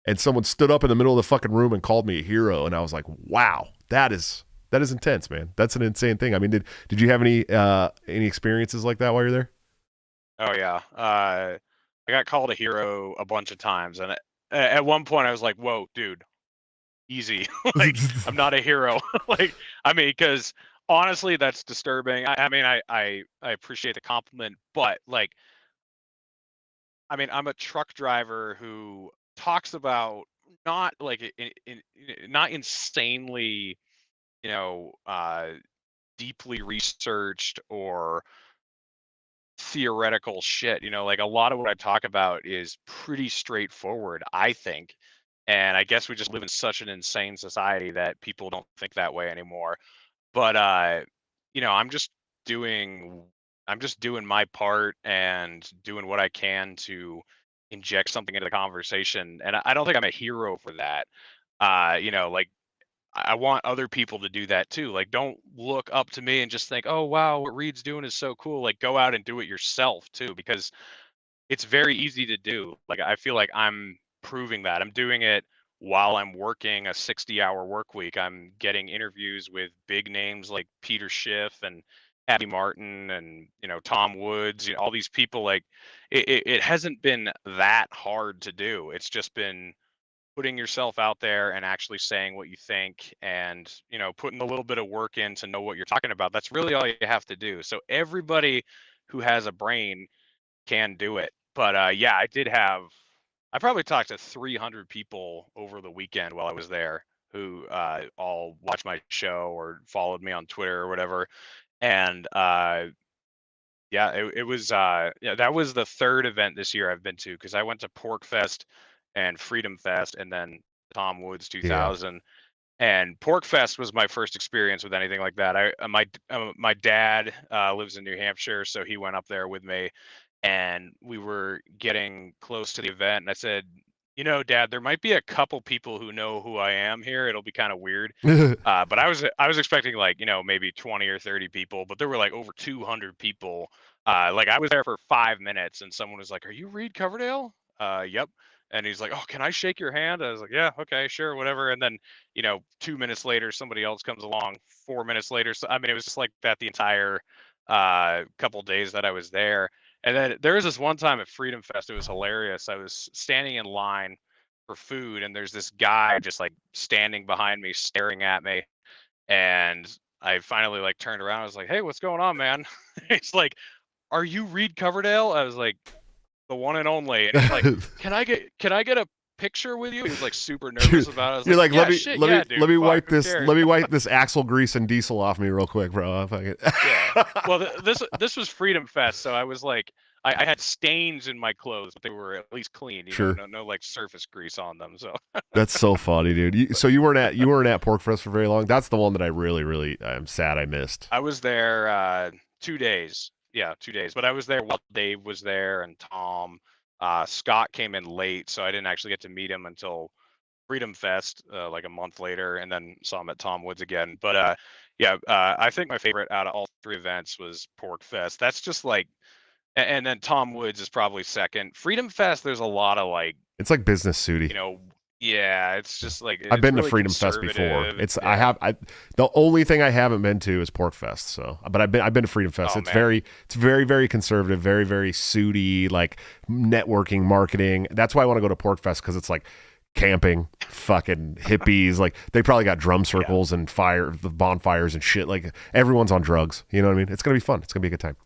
and someone stood up in the middle of the fucking room and called me a hero. And I was like, wow, that is intense, man. That's an insane thing. I mean, did you have any experiences like that while you're there? Oh yeah. I got called a hero a bunch of times, and at one point I was like, whoa, dude, easy. Like, I'm not a hero. Like, I mean, because honestly, that's disturbing. I appreciate the compliment, but, like, I mean, I'm a truck driver who talks about not like not insanely, you know, uh, deeply researched or theoretical shit. Like, a lot of what I talk about is pretty straightforward, I think. And I guess we just live in such an insane society that people don't think that way anymore. But I'm just doing my part and doing what I can to inject something into the conversation. And I don't think I'm a hero for that. Like, I want other people to do that too. Like, don't look up to me and just think, oh wow, what Reed's doing is so cool. Like, go out and do it yourself too, because it's very easy to do. Like, I feel like I'm proving that. I'm doing it while I'm working a 60-hour work week. I'm getting interviews with big names like Peter Schiff and Abby Martin and, Tom Woods, all these people. Like, it hasn't been that hard to do. It's just been putting yourself out there and actually saying what you think, and, putting a little bit of work in to know what you're talking about. That's really all you have to do. So everybody who has a brain can do it. But yeah, I probably talked to 300 people over the weekend while I was there, who all watched my show or followed me on Twitter or whatever. And yeah, it was yeah, that was the third event this year I've been to, because I went to Pork Fest and Freedom Fest and then Tom Woods Yeah. 2000. And Pork Fest was my first experience with anything like that. My dad lives in New Hampshire, so he went up there with me, and we were getting close to the event. And I said, Dad, there might be a couple people who know who I am here. It'll be kind of weird. But I was expecting, like, maybe 20 or 30 people, but there were like over 200 people. Like, I was there for 5 minutes, and someone was like, "Are you Reed Coverdale?" Yep. And he's like, "Oh, can I shake your hand?" I was like, "Yeah, okay, sure, whatever." And then, 2 minutes later, somebody else comes along. 4 minutes later, so I mean, it was just like that the entire couple days that I was there. And then there was this one time at Freedom Fest. It was hilarious. I was standing in line for food, and there's this guy just like standing behind me, staring at me. And I finally like turned around. I was like, "Hey, what's going on, man?" He's like, "Are you Reed Coverdale?" I was like, "The one and only." And he's like, "Can I get a picture with you? He was like super nervous about it. I was You're like, yeah, shit, yeah, dude, let me fuck, wipe who this, cares? let me wipe this axle grease and diesel off me real quick, bro. Yeah. Well, this was Freedom Fest, so I was like, I had stains in my clothes, but they were at least clean. You know, Sure. no like surface grease on them. So That's so funny, dude. So you weren't at Pork Fest for very long. That's the one that I really I'm sad I missed. I was there 2 days. Yeah, 2 days. But I was there while Dave was there and Tom. Scott came in late, so I didn't actually get to meet him until Freedom Fest like a month later, and then saw him at Tom Woods again. But yeah, I think my favorite out of all three events was Pork Fest. That's just like, and then Tom Woods is probably second. Freedom Fest, there's a lot of like, It's like business suity. Yeah, it's just like I've been really to Freedom Fest before. It's yeah. The only thing I haven't been to is Pork Fest. So, but I've been to Freedom Fest. Oh, It's man. very conservative, very suity, like networking, marketing. That's why I want to go to Pork Fest, because it's like camping, fucking hippies. Like they probably got drum circles and the bonfires and shit. Like everyone's on drugs. You know what I mean? It's gonna be fun. It's gonna be a good time.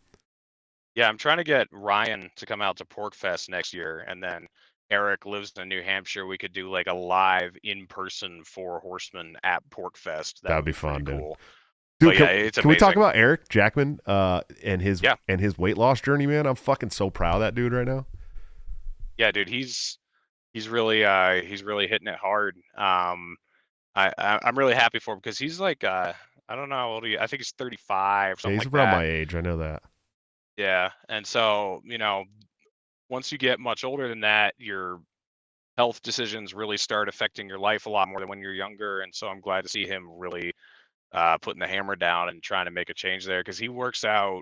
Yeah, I'm trying to get Ryan to come out to Pork Fest next year, and then Eric lives in New Hampshire. We could do like a live in-person Four Horsemen at Pork Fest. That That would would be be pretty fun, dude. cool. Dude, But yeah, it's can we talk amazing. about Eric Jackman and his Yeah. weight loss journey, man? I'm fucking so proud of that dude right now. Yeah, dude, he's really hitting it hard. I'm really happy for him because he's like I don't know how old I think he's 35, Yeah, something he's like around that. my age. I know that. Yeah, and so once you get much older than that, your health decisions really start affecting your life a lot more than when you're younger. And so I'm glad to see him really putting the hammer down and trying to make a change there because he works out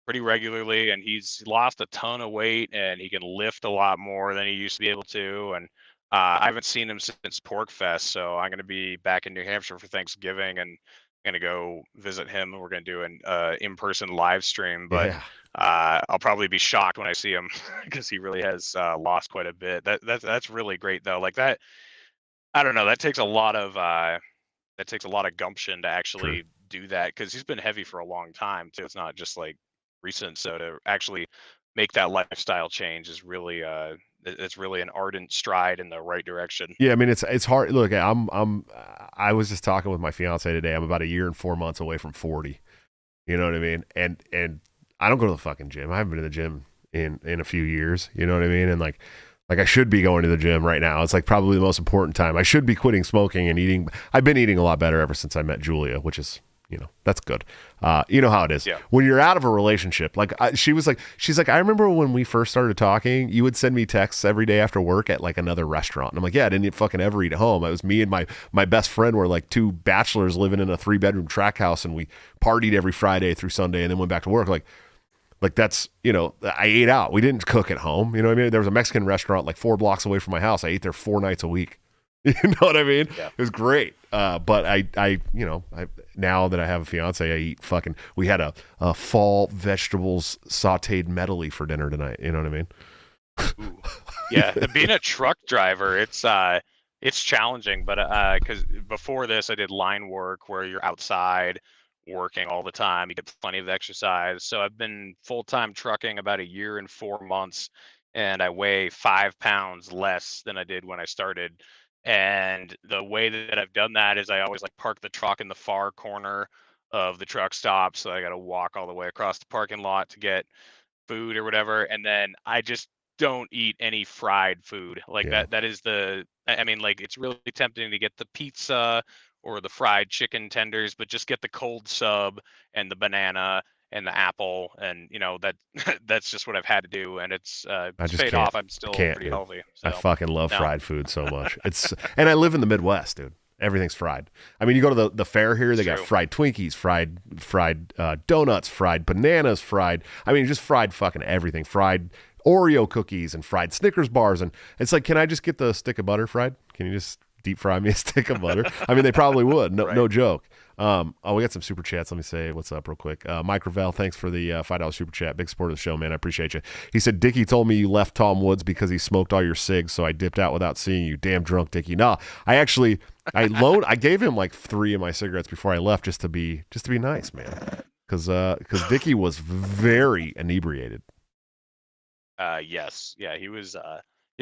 pretty regularly and he's lost a ton of weight and he can lift a lot more than he used to be able to. And I haven't seen him since Pork Fest, so I'm going to be back in New Hampshire for Thanksgiving and going to go visit him. We're going to do an in-person live stream, but Yeah. I'll probably be shocked when I see him because he really has lost quite a bit. That's really great though. Like that, I don't know. That takes a lot of gumption to True. actually do that because he's been heavy for a long time too. It's not just like recent. So to actually make that lifestyle change is really it's really an ardent stride in the right direction. Yeah, I mean it's hard. Look, I was just talking with my fiance today. I'm about a year and 4 months away from 40. You know what I mean? And I don't go to the fucking gym. I haven't been to the gym in a few years. You know what I mean? And like I should be going to the gym right now. It's like probably the most important time. I should be quitting smoking and eating. I've been eating a lot better ever since I met Julia, which is, that's good. You know how it is. Yeah. When you're out of a relationship, like she's like, I remember when we first started talking, you would send me texts every day after work at like another restaurant. And I'm like, yeah, I didn't fucking ever eat at home. It was me and my best friend were like two bachelors living in a 3-bedroom track house, and we partied every Friday through Sunday and then went back to work. Like that's, I ate out. We didn't cook at home. You know what I mean? There was a Mexican restaurant like 4 blocks away from my house. I ate there 4 nights a week. You know what I mean? Yeah. It was great. But I now that I have a fiance, I eat we had a fall vegetables sauteed medley for dinner tonight. You know what I mean? Ooh. Yeah. Being a truck driver, it's challenging, but because before this, I did line work where you're outside working all the time. You get plenty of exercise. So I've been full-time trucking about a year and 4 months, and I weigh 5 pounds less than I did when I started. And the way that I've done that is I always like park the truck in the far corner of the truck stop. So I got to walk all the way across the parking lot to get food or whatever. And then I just don't eat any fried food. Like Yeah. that is I mean, like it's really tempting to get the pizza or the fried chicken tenders, but just get the cold sub and the banana and the apple, and that that's just what I've had to do, and it's I just paid can't. off. I'm still Can't, pretty dude. healthy. I So fucking love no. fried food so much. And I live in the Midwest, dude. Everything's fried. I mean, you go to the fair here, they got True. fried Twinkies, fried donuts, fried bananas, just fried fucking everything. Fried Oreo cookies and fried Snickers bars. And it's like, can I just get the stick of butter fried? Can you just deep fry me a stick of butter? I mean, they probably would. No, Right. no joke. We got some super chats. Let me say what's up real quick. Mike Ravel, thanks for the $5 super chat. Big support of the show, man. I appreciate you. He said, Dickie told me you left Tom Woods because he smoked all your cigs, so I dipped out without seeing you. Damn drunk, Dickie. No, I gave him like 3 of my cigarettes before I left just to be nice, man. Because Dickie was very inebriated. Yes. Yeah, he was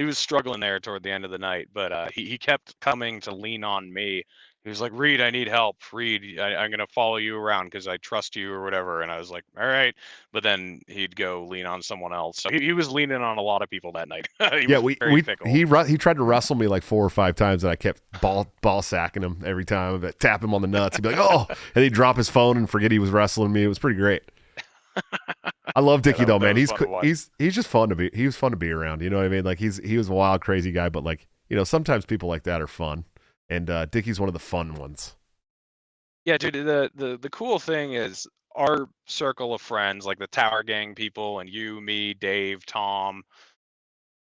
he was struggling there toward the end of the night, but he kept coming to lean on me. He was like, Reed, I need help. Reed, I'm going to follow you around because I trust you or whatever. And I was like, all right. But then he'd go lean on someone else. So he was leaning on a lot of people that night. He Yeah, was very fickle. he tried to wrestle me like 4 or 5 times, and I kept ball sacking him every time. But tap him on the nuts. He'd be like, "Oh," and he'd drop his phone and forget he was wrestling me. It was pretty great. I love Dickie though, man. He's just fun to be. He was fun to be around. You know what I mean? Like he was a wild, crazy guy, but like sometimes people like that are fun, and Dickie's one of the fun ones. Yeah, dude. The cool thing is our circle of friends, like the Tower Gang people, and you, me, Dave, Tom.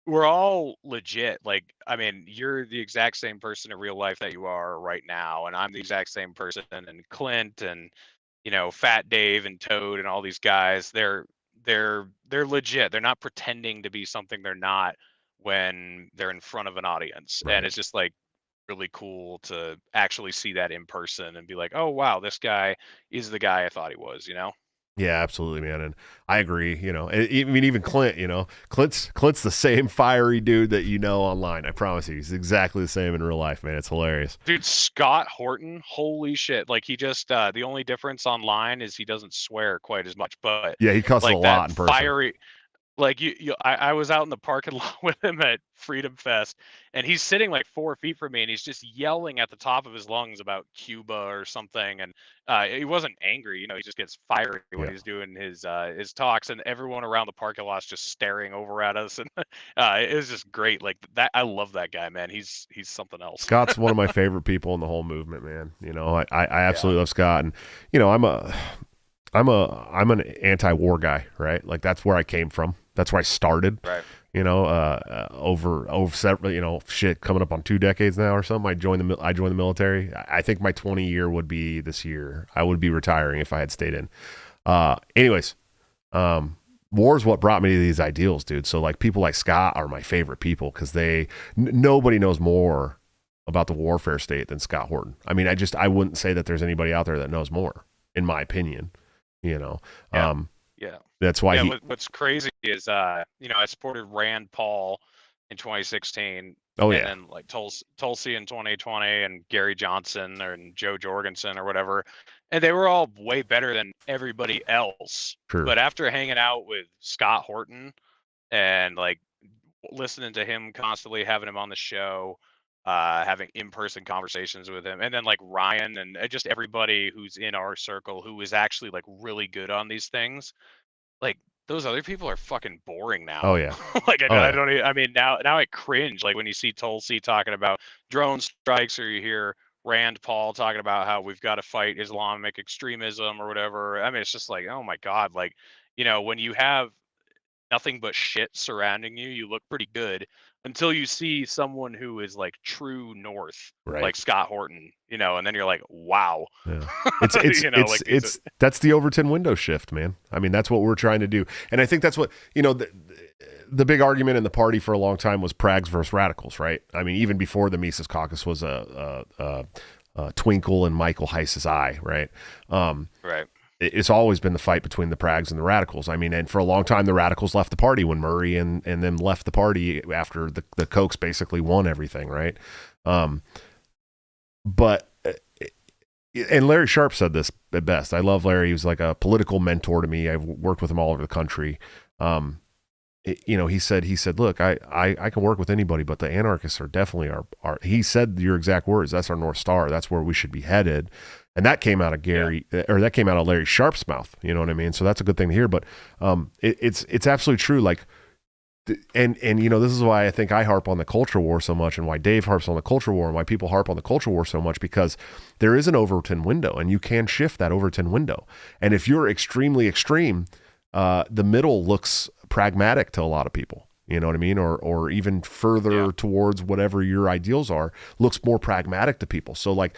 We're all legit. Like, I mean, you're the exact same person in real life that you are right now, and I'm the exact same person. And Clint and Fat Dave and Toad and all these guys, they're legit. They're not pretending to be something they're not when they're in front of an audience. Right. And it's just like really cool to actually see that in person and be like, oh wow, this guy is the guy I thought he was. Yeah, absolutely, man, and I agree. I mean, even Clint. Clint's the same fiery dude that online. I promise you, he's exactly the same in real life, man. It's hilarious, dude. Scott Horton, holy shit! Like he just the only difference online is he doesn't swear quite as much, but yeah, he cusses like a lot in person. Fiery. Like I was out in the parking lot with him at Freedom Fest, and he's sitting like 4 feet from me, and he's just yelling at the top of his lungs about Cuba or something. And he wasn't angry, he just gets fiery when he's doing his talks, and everyone around the parking lot's just staring over at us, and it was just great. Like that, I love that guy, man. He's something else. Scott's one of my favorite people in the whole movement, man. I absolutely love Scott, and I'm an anti-war guy, right? Like that's where I came from. That's where I started. Right. Over several, shit, coming up on 2 decades now or something. I joined the military. I think my 20 year would be this year. I would be retiring if I had stayed in. Anyways, war is what brought me to these ideals, dude. So like people like Scott are my favorite people because nobody knows more about the warfare state than Scott Horton. I mean, I wouldn't say that there's anybody out there that knows more, in my opinion. Yeah. That's why what's crazy is I supported Rand Paul in 2016. Oh yeah. And then like Tulsi in 2020 and Gary Johnson and Joe Jorgensen or whatever. And they were all way better than everybody else. True. But after hanging out with Scott Horton and like listening to him constantly, having him on the show, having in-person conversations with him, and then like Ryan and just everybody who's in our circle who is actually like really good on these things, like those other people are fucking boring now. Oh yeah. Like I don't even, I mean now I cringe like when you see Tulsi talking about drone strikes, or you hear Rand Paul talking about how we've got to fight Islamic extremism or whatever. I mean, it's just like, oh my God, like when you have nothing but shit surrounding you, you look pretty good until you see someone who is like true north, right, like Scott Horton, and then you're like, wow. Yeah. It's that's the Overton window shift, man. I mean, that's what we're trying to do. And I think that's what, the big argument in the party for a long time was Prags versus radicals, right? I mean, even before the Mises Caucus was a twinkle in Michael Heiss's eye, right? Right. It's always been the fight between the Prags and the radicals. I mean, and for a long time, the radicals left the party when Murray and them left the party after the Kochs basically won everything, right? But and Larry Sharp said this at best. I love Larry. He was like a political mentor to me. I've worked with him all over the country. He said, look, I can work with anybody, but the anarchists are definitely our. He said your exact words. That's our North Star. That's where we should be headed. And that came out of that came out of Larry Sharp's mouth. You know what I mean? So that's a good thing to hear. But it's absolutely true. Like, and this is why I think I harp on the culture war so much, and why Dave harps on the culture war, and why people harp on the culture war so much, because there is an Overton window, and you can shift that Overton window. And if you're extremely extreme, the middle looks pragmatic to a lot of people. You know what I mean? Or even further towards whatever your ideals are, looks more pragmatic to people. So like,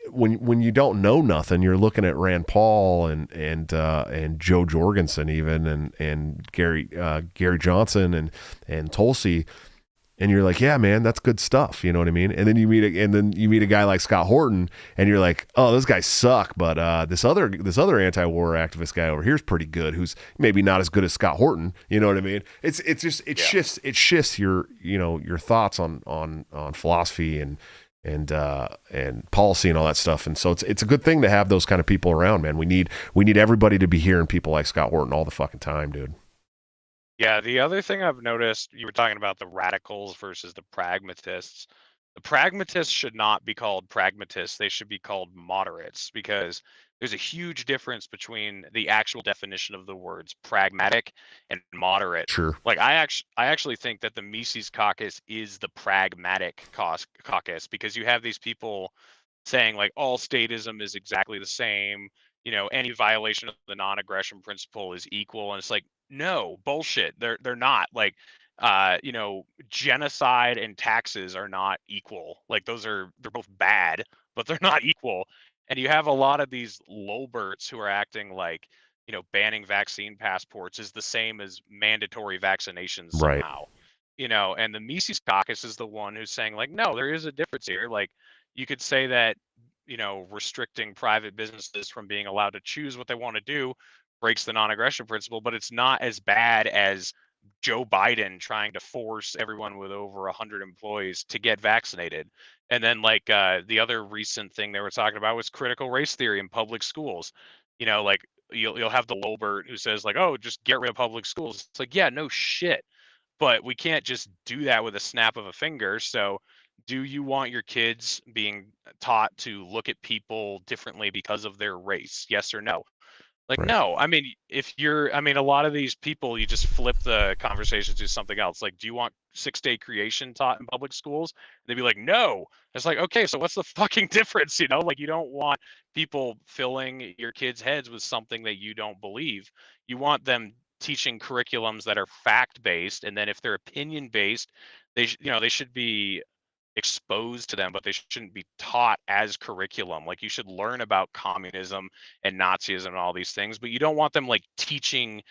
when you don't know nothing, you're looking at Rand Paul and Joe Jorgensen even and Gary Johnson and Tulsi, And you're like, yeah, man, that's good stuff. You know what I mean? And then you meet a guy like Scott Horton, and you're like, oh, those guys suck, but this other anti-war activist guy over here is pretty good. Who's maybe not as good as Scott Horton. You know what I mean? It shifts your thoughts on philosophy and policy and all that stuff. And so it's a good thing to have those kind of people around, man. We need everybody to be hearing people like Scott Horton all the fucking time, dude. Yeah, the other thing I've noticed, you were talking about the radicals versus the pragmatists. The pragmatists should not be called pragmatists. They should be called moderates, because there's a huge difference between the actual definition of the words pragmatic and moderate. Sure. Like I actually think that the Mises Caucus is the pragmatic caucus, because you have these people saying like all statism is exactly the same, any violation of the non-aggression principle is equal, and it's like, no, bullshit. They're not. Like, genocide and taxes are not equal. Like they're both bad, but they're not equal. And you have a lot of these lowberts who are acting like, banning vaccine passports is the same as mandatory vaccinations somehow. Right. And the Mises Caucus is the one who's saying like, no, there is a difference here. Like you could say that, restricting private businesses from being allowed to choose what they want to do breaks the non-aggression principle, but it's not as bad as Joe Biden trying to force everyone with over 100 employees to get vaccinated. And then like the other recent thing they were talking about was critical race theory in public schools. Like you'll have the Lolbert who says like, oh, just get rid of public schools. It's like, yeah, no shit. But we can't just do that with a snap of a finger. So do you want your kids being taught to look at people differently because of their race? Yes or no? Like, Right. no. I mean, a lot of these people, you just flip the conversation to something else. Like, do you want 6-day creation taught in public schools? They'd be like, no. It's like, okay, so what's the fucking difference? Like you don't want people filling your kids' heads with something that you don't believe. You want them teaching curriculums that are fact-based, and then if they're opinion-based, they should be exposed to them, but they shouldn't be taught as curriculum. Like you should learn about communism and Nazism and all these things, but you don't want them like teaching,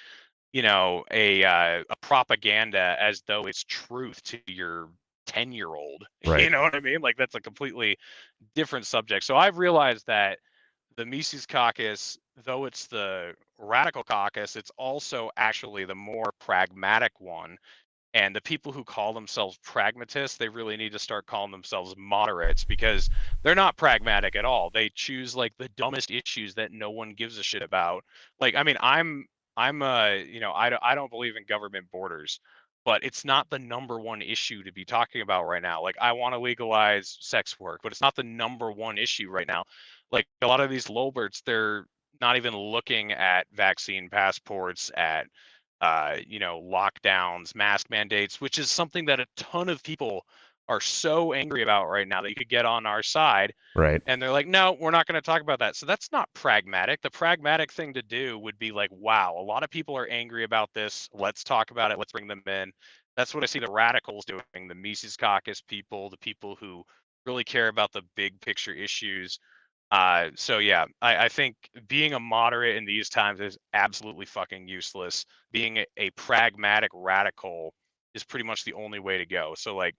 a propaganda as though it's truth to your 10-year-old. Right. You know what I mean? Like that's a completely different subject. So I've realized that the Mises Caucus, though it's the radical caucus, it's also actually the more pragmatic one. And the people who call themselves pragmatists, they really need to start calling themselves moderates, because they're not pragmatic at all. They choose like the dumbest issues that no one gives a shit about. Like, I mean, I don't believe in government borders, but it's not the number one issue to be talking about right now. Like, I want to legalize sex work, but it's not the number one issue right now. Like a lot of these lowberts, they're not even looking at vaccine passports, at lockdowns, mask mandates, which is something that a ton of people are so angry about right now that you could get on our side. Right. And they're like, no, we're not going to talk about that. So that's not pragmatic. The pragmatic thing to do would be like, wow, a lot of people are angry about this. Let's talk about it. Let's bring them in. That's what I see the radicals doing, the Mises Caucus people, the people who really care about the big picture issues. So yeah, I think being a moderate in these times is absolutely fucking useless. Being a pragmatic radical is pretty much the only way to go. So like,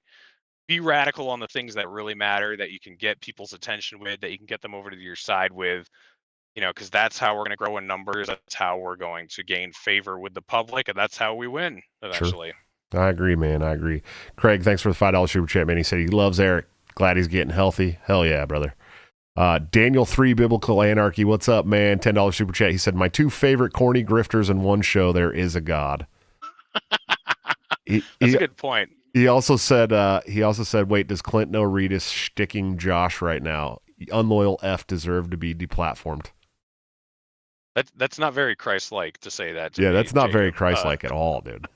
be radical on the things that really matter, that you can get people's attention with, that you can get them over to your side with, because that's how we're going to grow in numbers. That's how we're going to gain favor with the public, and that's how we win eventually. Sure. I agree, man. I agree. Craig, thanks for the $5 super chat, man. He said he loves Eric. Glad he's getting healthy. Hell yeah, brother. Daniel 3 Biblical Anarchy, what's up, man? $10 super chat. He said, my two favorite corny grifters in one show, there is a God. That's a good point. He also said, wait, does Clint know Reed is sticking Josh right now? Unloyal F deserve to be deplatformed. That's not very Christ-like to say that. Yeah, that's not very Christ-like at all, dude.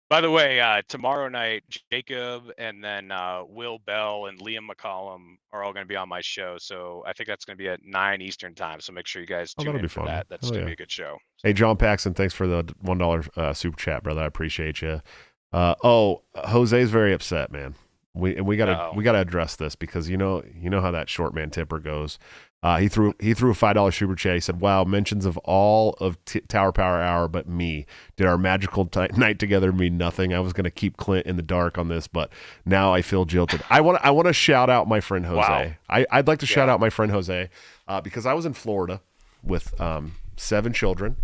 By the way, tomorrow night, Jacob and then Will Bell and Liam McCollum are all going to be on my show. So I think that's going to be at 9 Eastern time. So make sure you guys tune in for that. That's going to be a good show. Hey, John Paxson, thanks for the $1 super chat, brother. I appreciate you. Jose's very upset, man. We gotta Uh-oh. we gotta address this because you know how that short man tipper goes. He threw a $5 super chat. He said, "Wow, mentions of all of Tower Power Hour, but me. Did our magical night together mean nothing? I was gonna keep Clint in the dark on this, but now I feel jilted. I want to shout out my friend Jose. Wow. I'd like to shout out my friend Jose because I was in Florida with 7 children,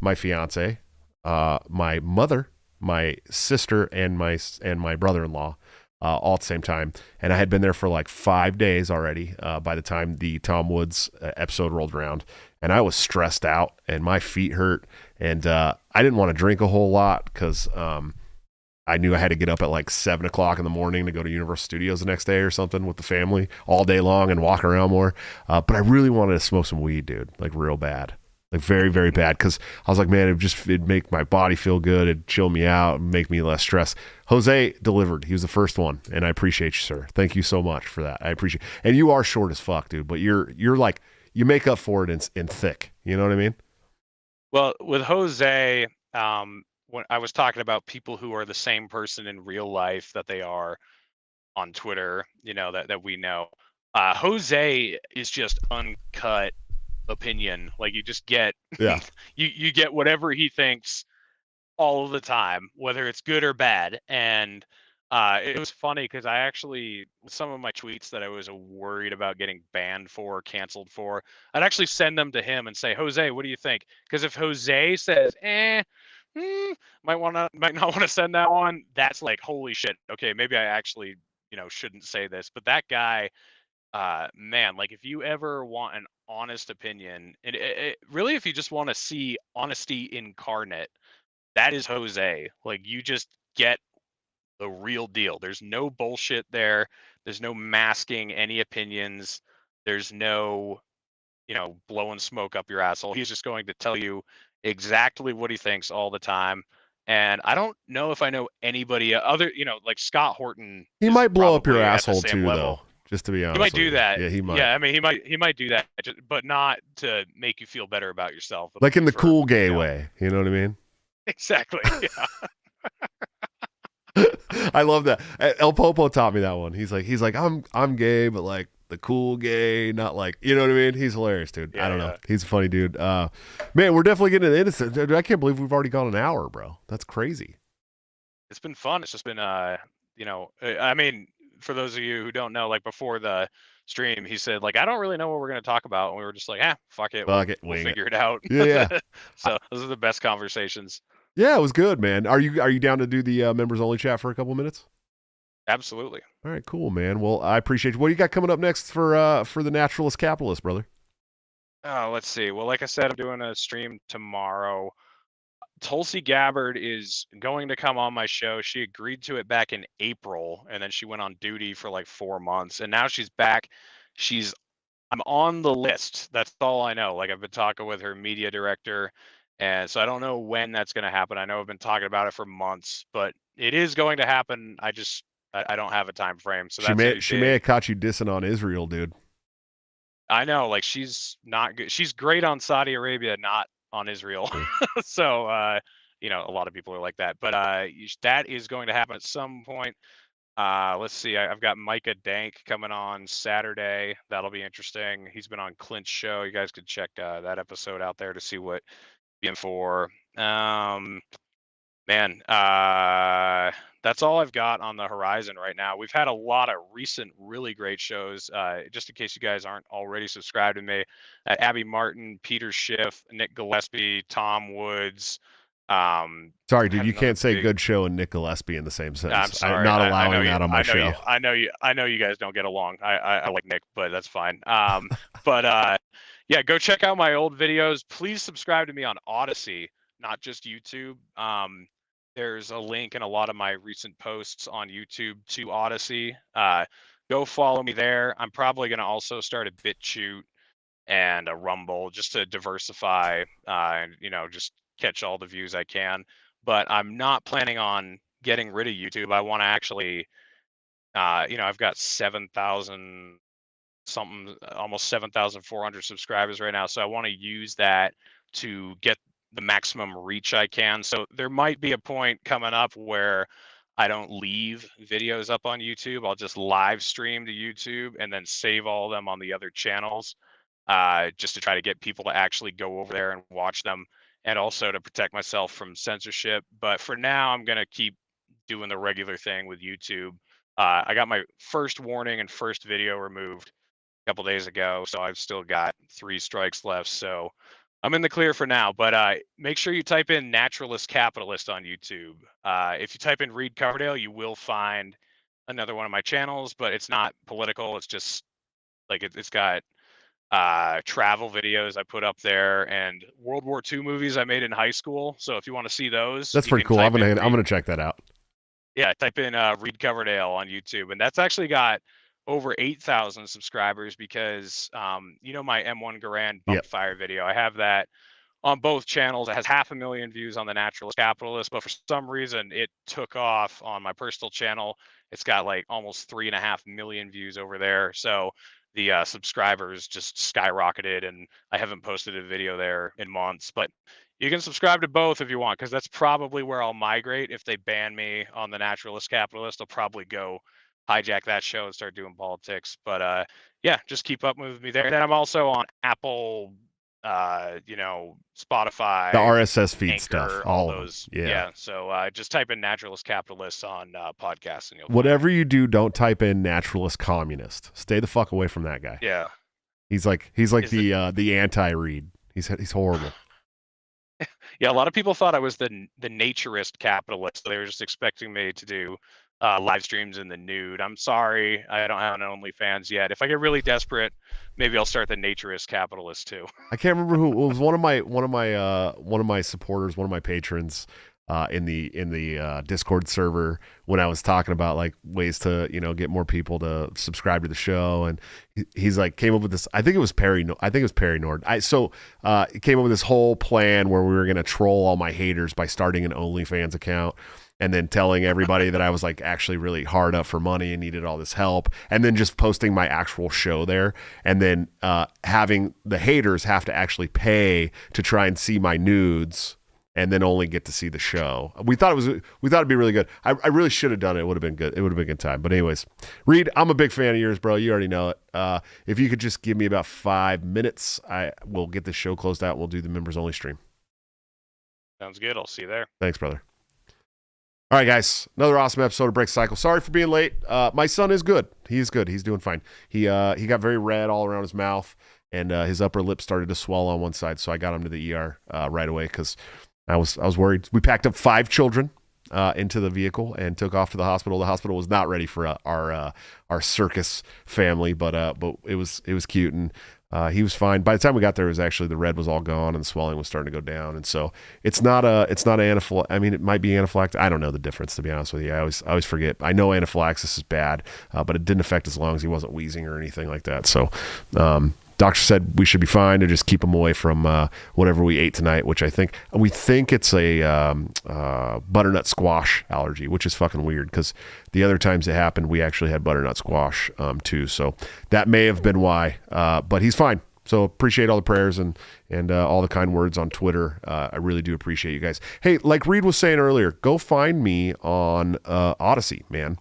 my fiance, my mother, my sister, and my brother-in-law. All at the same time. And I had been there for like 5 days already by the time the Tom Woods episode rolled around. And I was stressed out and my feet hurt. And I didn't want to drink a whole lot because I knew I had to get up at like 7 o'clock in the morning to go to Universal Studios the next day or something with the family all day long and walk around more. But I really wanted to smoke some weed, dude, like real bad. Like very, very bad. Because I was like, man, it'd make my body feel good. It'd chill me out and make me less stressed. Jose delivered. He was the first one. And I appreciate you, sir. Thank you so much for that. I appreciate it. And you are short as fuck, dude. But you're like, you make up for it in thick. You know what I mean? Well, with Jose, when I was talking about people who are the same person in real life that they are on Twitter, that we know, Jose is just uncut opinion. Like you just get you get whatever he thinks all of the time, whether it's good or bad. And it was funny because I actually, some of my tweets that I was worried about getting banned for, canceled for, I'd actually send them to him and say, Jose, what do you think? Because if Jose says might not want to send that one, that's like, holy shit, okay, maybe I actually shouldn't say this. But that guy, man, like if you ever want an honest opinion, and really, if you just want to see honesty incarnate, that is Jose. Like you just get the real deal. There's no bullshit there. There's no masking any opinions. There's no, blowing smoke up your asshole. He's just going to tell you exactly what he thinks all the time. And I don't know if I know anybody other, like Scott Horton. He is might blow up your probably at the asshole same too, level. though. Just to be honest, He might do that. Yeah, he might. Yeah, I mean, he might do that, but not to make you feel better about yourself. Like in the cool gay way. You know what I mean? Exactly. Yeah. I love that. El Popo taught me that one. He's like, I'm gay, but like the cool gay, not like, you know what I mean? He's hilarious, dude. I don't know. He's a funny dude. Man, we're definitely getting into this. I can't believe we've already gone an hour, bro. That's crazy. It's been fun. It's just been, I mean, for those of you who don't know, like before the stream, he said, like, I don't really know what we're going to talk about. And we were just like, fuck it. We'll figure it out. Yeah. So those are the best conversations. Yeah, it was good, man. Are you down to do the members only chat for a couple minutes? Absolutely. All right, cool, man. Well, I appreciate you. What do you got coming up next for the Naturalist Capitalist, brother? Let's see. Well, like I said, I'm doing a stream tomorrow. Tulsi Gabbard is going to come on my show. She agreed to it back in April, and then she went on duty for like 4 months, and now she's back. I'm on the list. That's all I know. Like I've been talking with her media director, and so I don't know when that's going to happen. I know I've been talking about it for months, but it is going to happen. I don't have a time frame. So she may have caught you dissing on Israel, dude. I know, like she's not good. She's great on Saudi Arabia, not on Israel. So a lot of people are like that. But that is going to happen at some point. Let's see. I've got Micah Dank coming on Saturday. That'll be interesting. He's been on Clint's show. You guys could check that episode out there to see what he's in for. Man, that's all I've got on the horizon right now. We've had a lot of recent really great shows. Just in case you guys aren't already subscribed to me, Abby Martin, Peter Schiff, Nick Gillespie, Tom Woods. Sorry, dude, you can't say good show and Nick Gillespie in the same sentence. I'm sorry. I'm not allowing that on my show. I know you guys don't get along. I like Nick, but that's fine. But yeah, go check out my old videos. Please subscribe to me on Odyssey, not just YouTube. There's a link in a lot of my recent posts on YouTube to Odyssey. Go follow me there. I'm probably going to also start a BitChute and a Rumble just to diversify and just catch all the views I can. But I'm not planning on getting rid of YouTube. I want to actually, I've got 7,000 something, almost 7,400 subscribers right now. So I want to use that to get the maximum reach I can. So there might be a point coming up where I don't leave videos up on YouTube. I'll just live stream to YouTube and then save all of them on the other channels, just to try to get people to actually go over there and watch them, and also to protect myself from censorship. But for now, I'm gonna keep doing the regular thing with YouTube. I got my first warning and first video removed a couple days ago, so I've still got 3 strikes left. So I'm in the clear for now. But make sure you type in naturalist capitalist on YouTube. If you type in Reed Coverdale, you will find another one of my channels, but it's not political. It's just like it's got travel videos I put up there and World War II movies I made in high school. So if you want to see those, That's you pretty can cool. I'm type in gonna check that out. yeah, type in Reed Coverdale on YouTube, and that's actually got over 8,000 subscribers because you know my M1 Garand bump Yep. fire video. I have that on both channels. It has 500,000 views on the Naturalist Capitalist, but for some reason it took off on my personal channel. It's got like almost 3.5 million views over there. So the subscribers just skyrocketed, and I haven't posted a video there in months. But you can subscribe to both if you want, because that's probably where I'll migrate. If they ban me on the Naturalist Capitalist, I'll probably go hijack that show and start doing politics. But yeah, just keep up with me there. And then I'm also on Apple, you know, Spotify, The RSS feed Anchor, stuff, all all of them. those. Yeah. So just type in Naturalist Capitalists on podcasts, and you'll Whatever you do, don't type in naturalist communist. Stay the fuck away from that guy. Yeah. He's like Is the anti-Reed. He's horrible. Yeah, a lot of people thought I was the naturist capitalist. They were just expecting me to do live streams in the nude. I'm sorry, I don't have an OnlyFans yet. If I get really desperate, maybe I'll start the naturist capitalist too. I can't remember who it was. One of my supporters, one of my patrons, in the Discord server, when I was talking about like ways to get more people to subscribe to the show, and he's like came up with this. I think it was Perry Nord. He came up with this whole plan where we were gonna troll all my haters by starting an OnlyFans account, and then telling everybody that I was like actually really hard up for money and needed all this help, and then just posting my actual show there, and then having the haters have to actually pay to try and see my nudes, and then only get to see the show. We thought it'd be really good. I really should have done it. It would have been good. It would have been a good time. But anyways, Reed, I'm a big fan of yours, bro. You already know it. If you could just give me about 5 minutes, I will get the show closed out. We'll do the members only stream. Sounds good. I'll see you there. Thanks, brother. All right, guys. Another awesome episode of Break Cycle. Sorry for being late. My son is good. He's good. He's doing fine. He got very red all around his mouth, and his upper lip started to swell on one side. So I got him to the ER right away because I was worried. We packed up 5 children into the vehicle and took off to the hospital. The hospital was not ready for our circus family, but it was cute, and he was fine. By the time we got there, it was actually the red was all gone and the swelling was starting to go down. And so it's not anaphylaxis. I mean, it might be anaphylaxis. I don't know the difference, to be honest with you. I always forget. I know anaphylaxis is bad, but it didn't affect his lungs. He wasn't wheezing or anything like that. So doctor said we should be fine to just keep him away from whatever we ate tonight, which we think it's a butternut squash allergy, which is fucking weird because the other times it happened, we actually had butternut squash too. So that may have been why, but he's fine. So appreciate all the prayers and all the kind words on Twitter. I really do appreciate you guys. Hey, like Reed was saying earlier, go find me on Odyssey, man.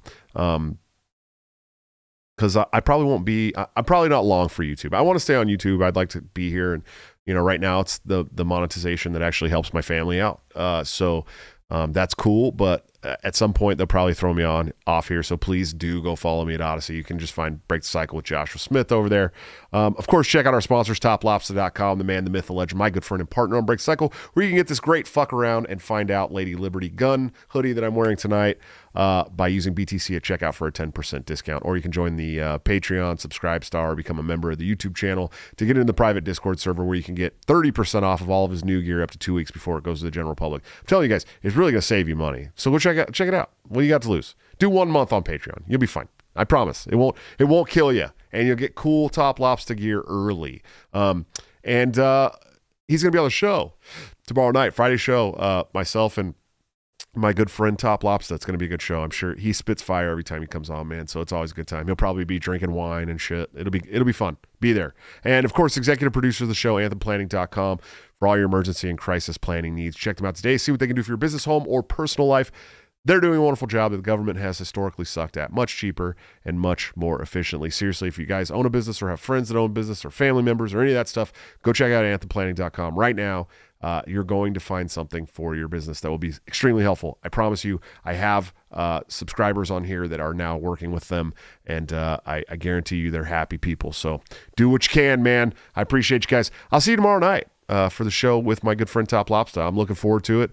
Because I probably won't be. I'm probably not long for YouTube. I want to stay on YouTube. I'd like to be here, and right now it's the monetization that actually helps my family out. So that's cool. But at some point they'll probably throw me off here. So please do go follow me at Odyssey. You can just find Break the Cycle with Joshua Smith over there. Of course, check out our sponsors, toplobster.com, the man, the myth, the legend, my good friend and partner on Break the Cycle, where you can get this great fuck around and find out Lady Liberty gun hoodie that I'm wearing tonight by using BTC at checkout for a 10% discount. Or you can join the Patreon, subscribe star, or become a member of the YouTube channel to get in the private Discord server where you can get 30% off of all of his new gear up to 2 weeks before it goes to the general public. I'm telling you guys, it's really going to save you money. So go check it out. What do you got to lose? Do 1 month on Patreon. You'll be fine. I promise. It won't kill you. And you'll get cool Top Lobster gear early. And he's going to be on the show tomorrow night, Friday show. Myself and my good friend Top Lobster. It's going to be a good show. I'm sure he spits fire every time he comes on, man. So it's always a good time. He'll probably be drinking wine and shit. It'll be fun. Be there. And of course, executive producer of the show, anthemplanning.com, for all your emergency and crisis planning needs. Check them out today. See what they can do for your business, home, or personal life. They're doing a wonderful job that the government has historically sucked at, much cheaper and much more efficiently. Seriously, if you guys own a business or have friends that own a business or family members or any of that stuff, go check out anthemplanning.com right now. You're going to find something for your business that will be extremely helpful. I promise you. I have subscribers on here that are now working with them, and I guarantee you they're happy people. So do what you can, man. I appreciate you guys. I'll see you tomorrow night for the show with my good friend Top Lobster. I'm looking forward to it.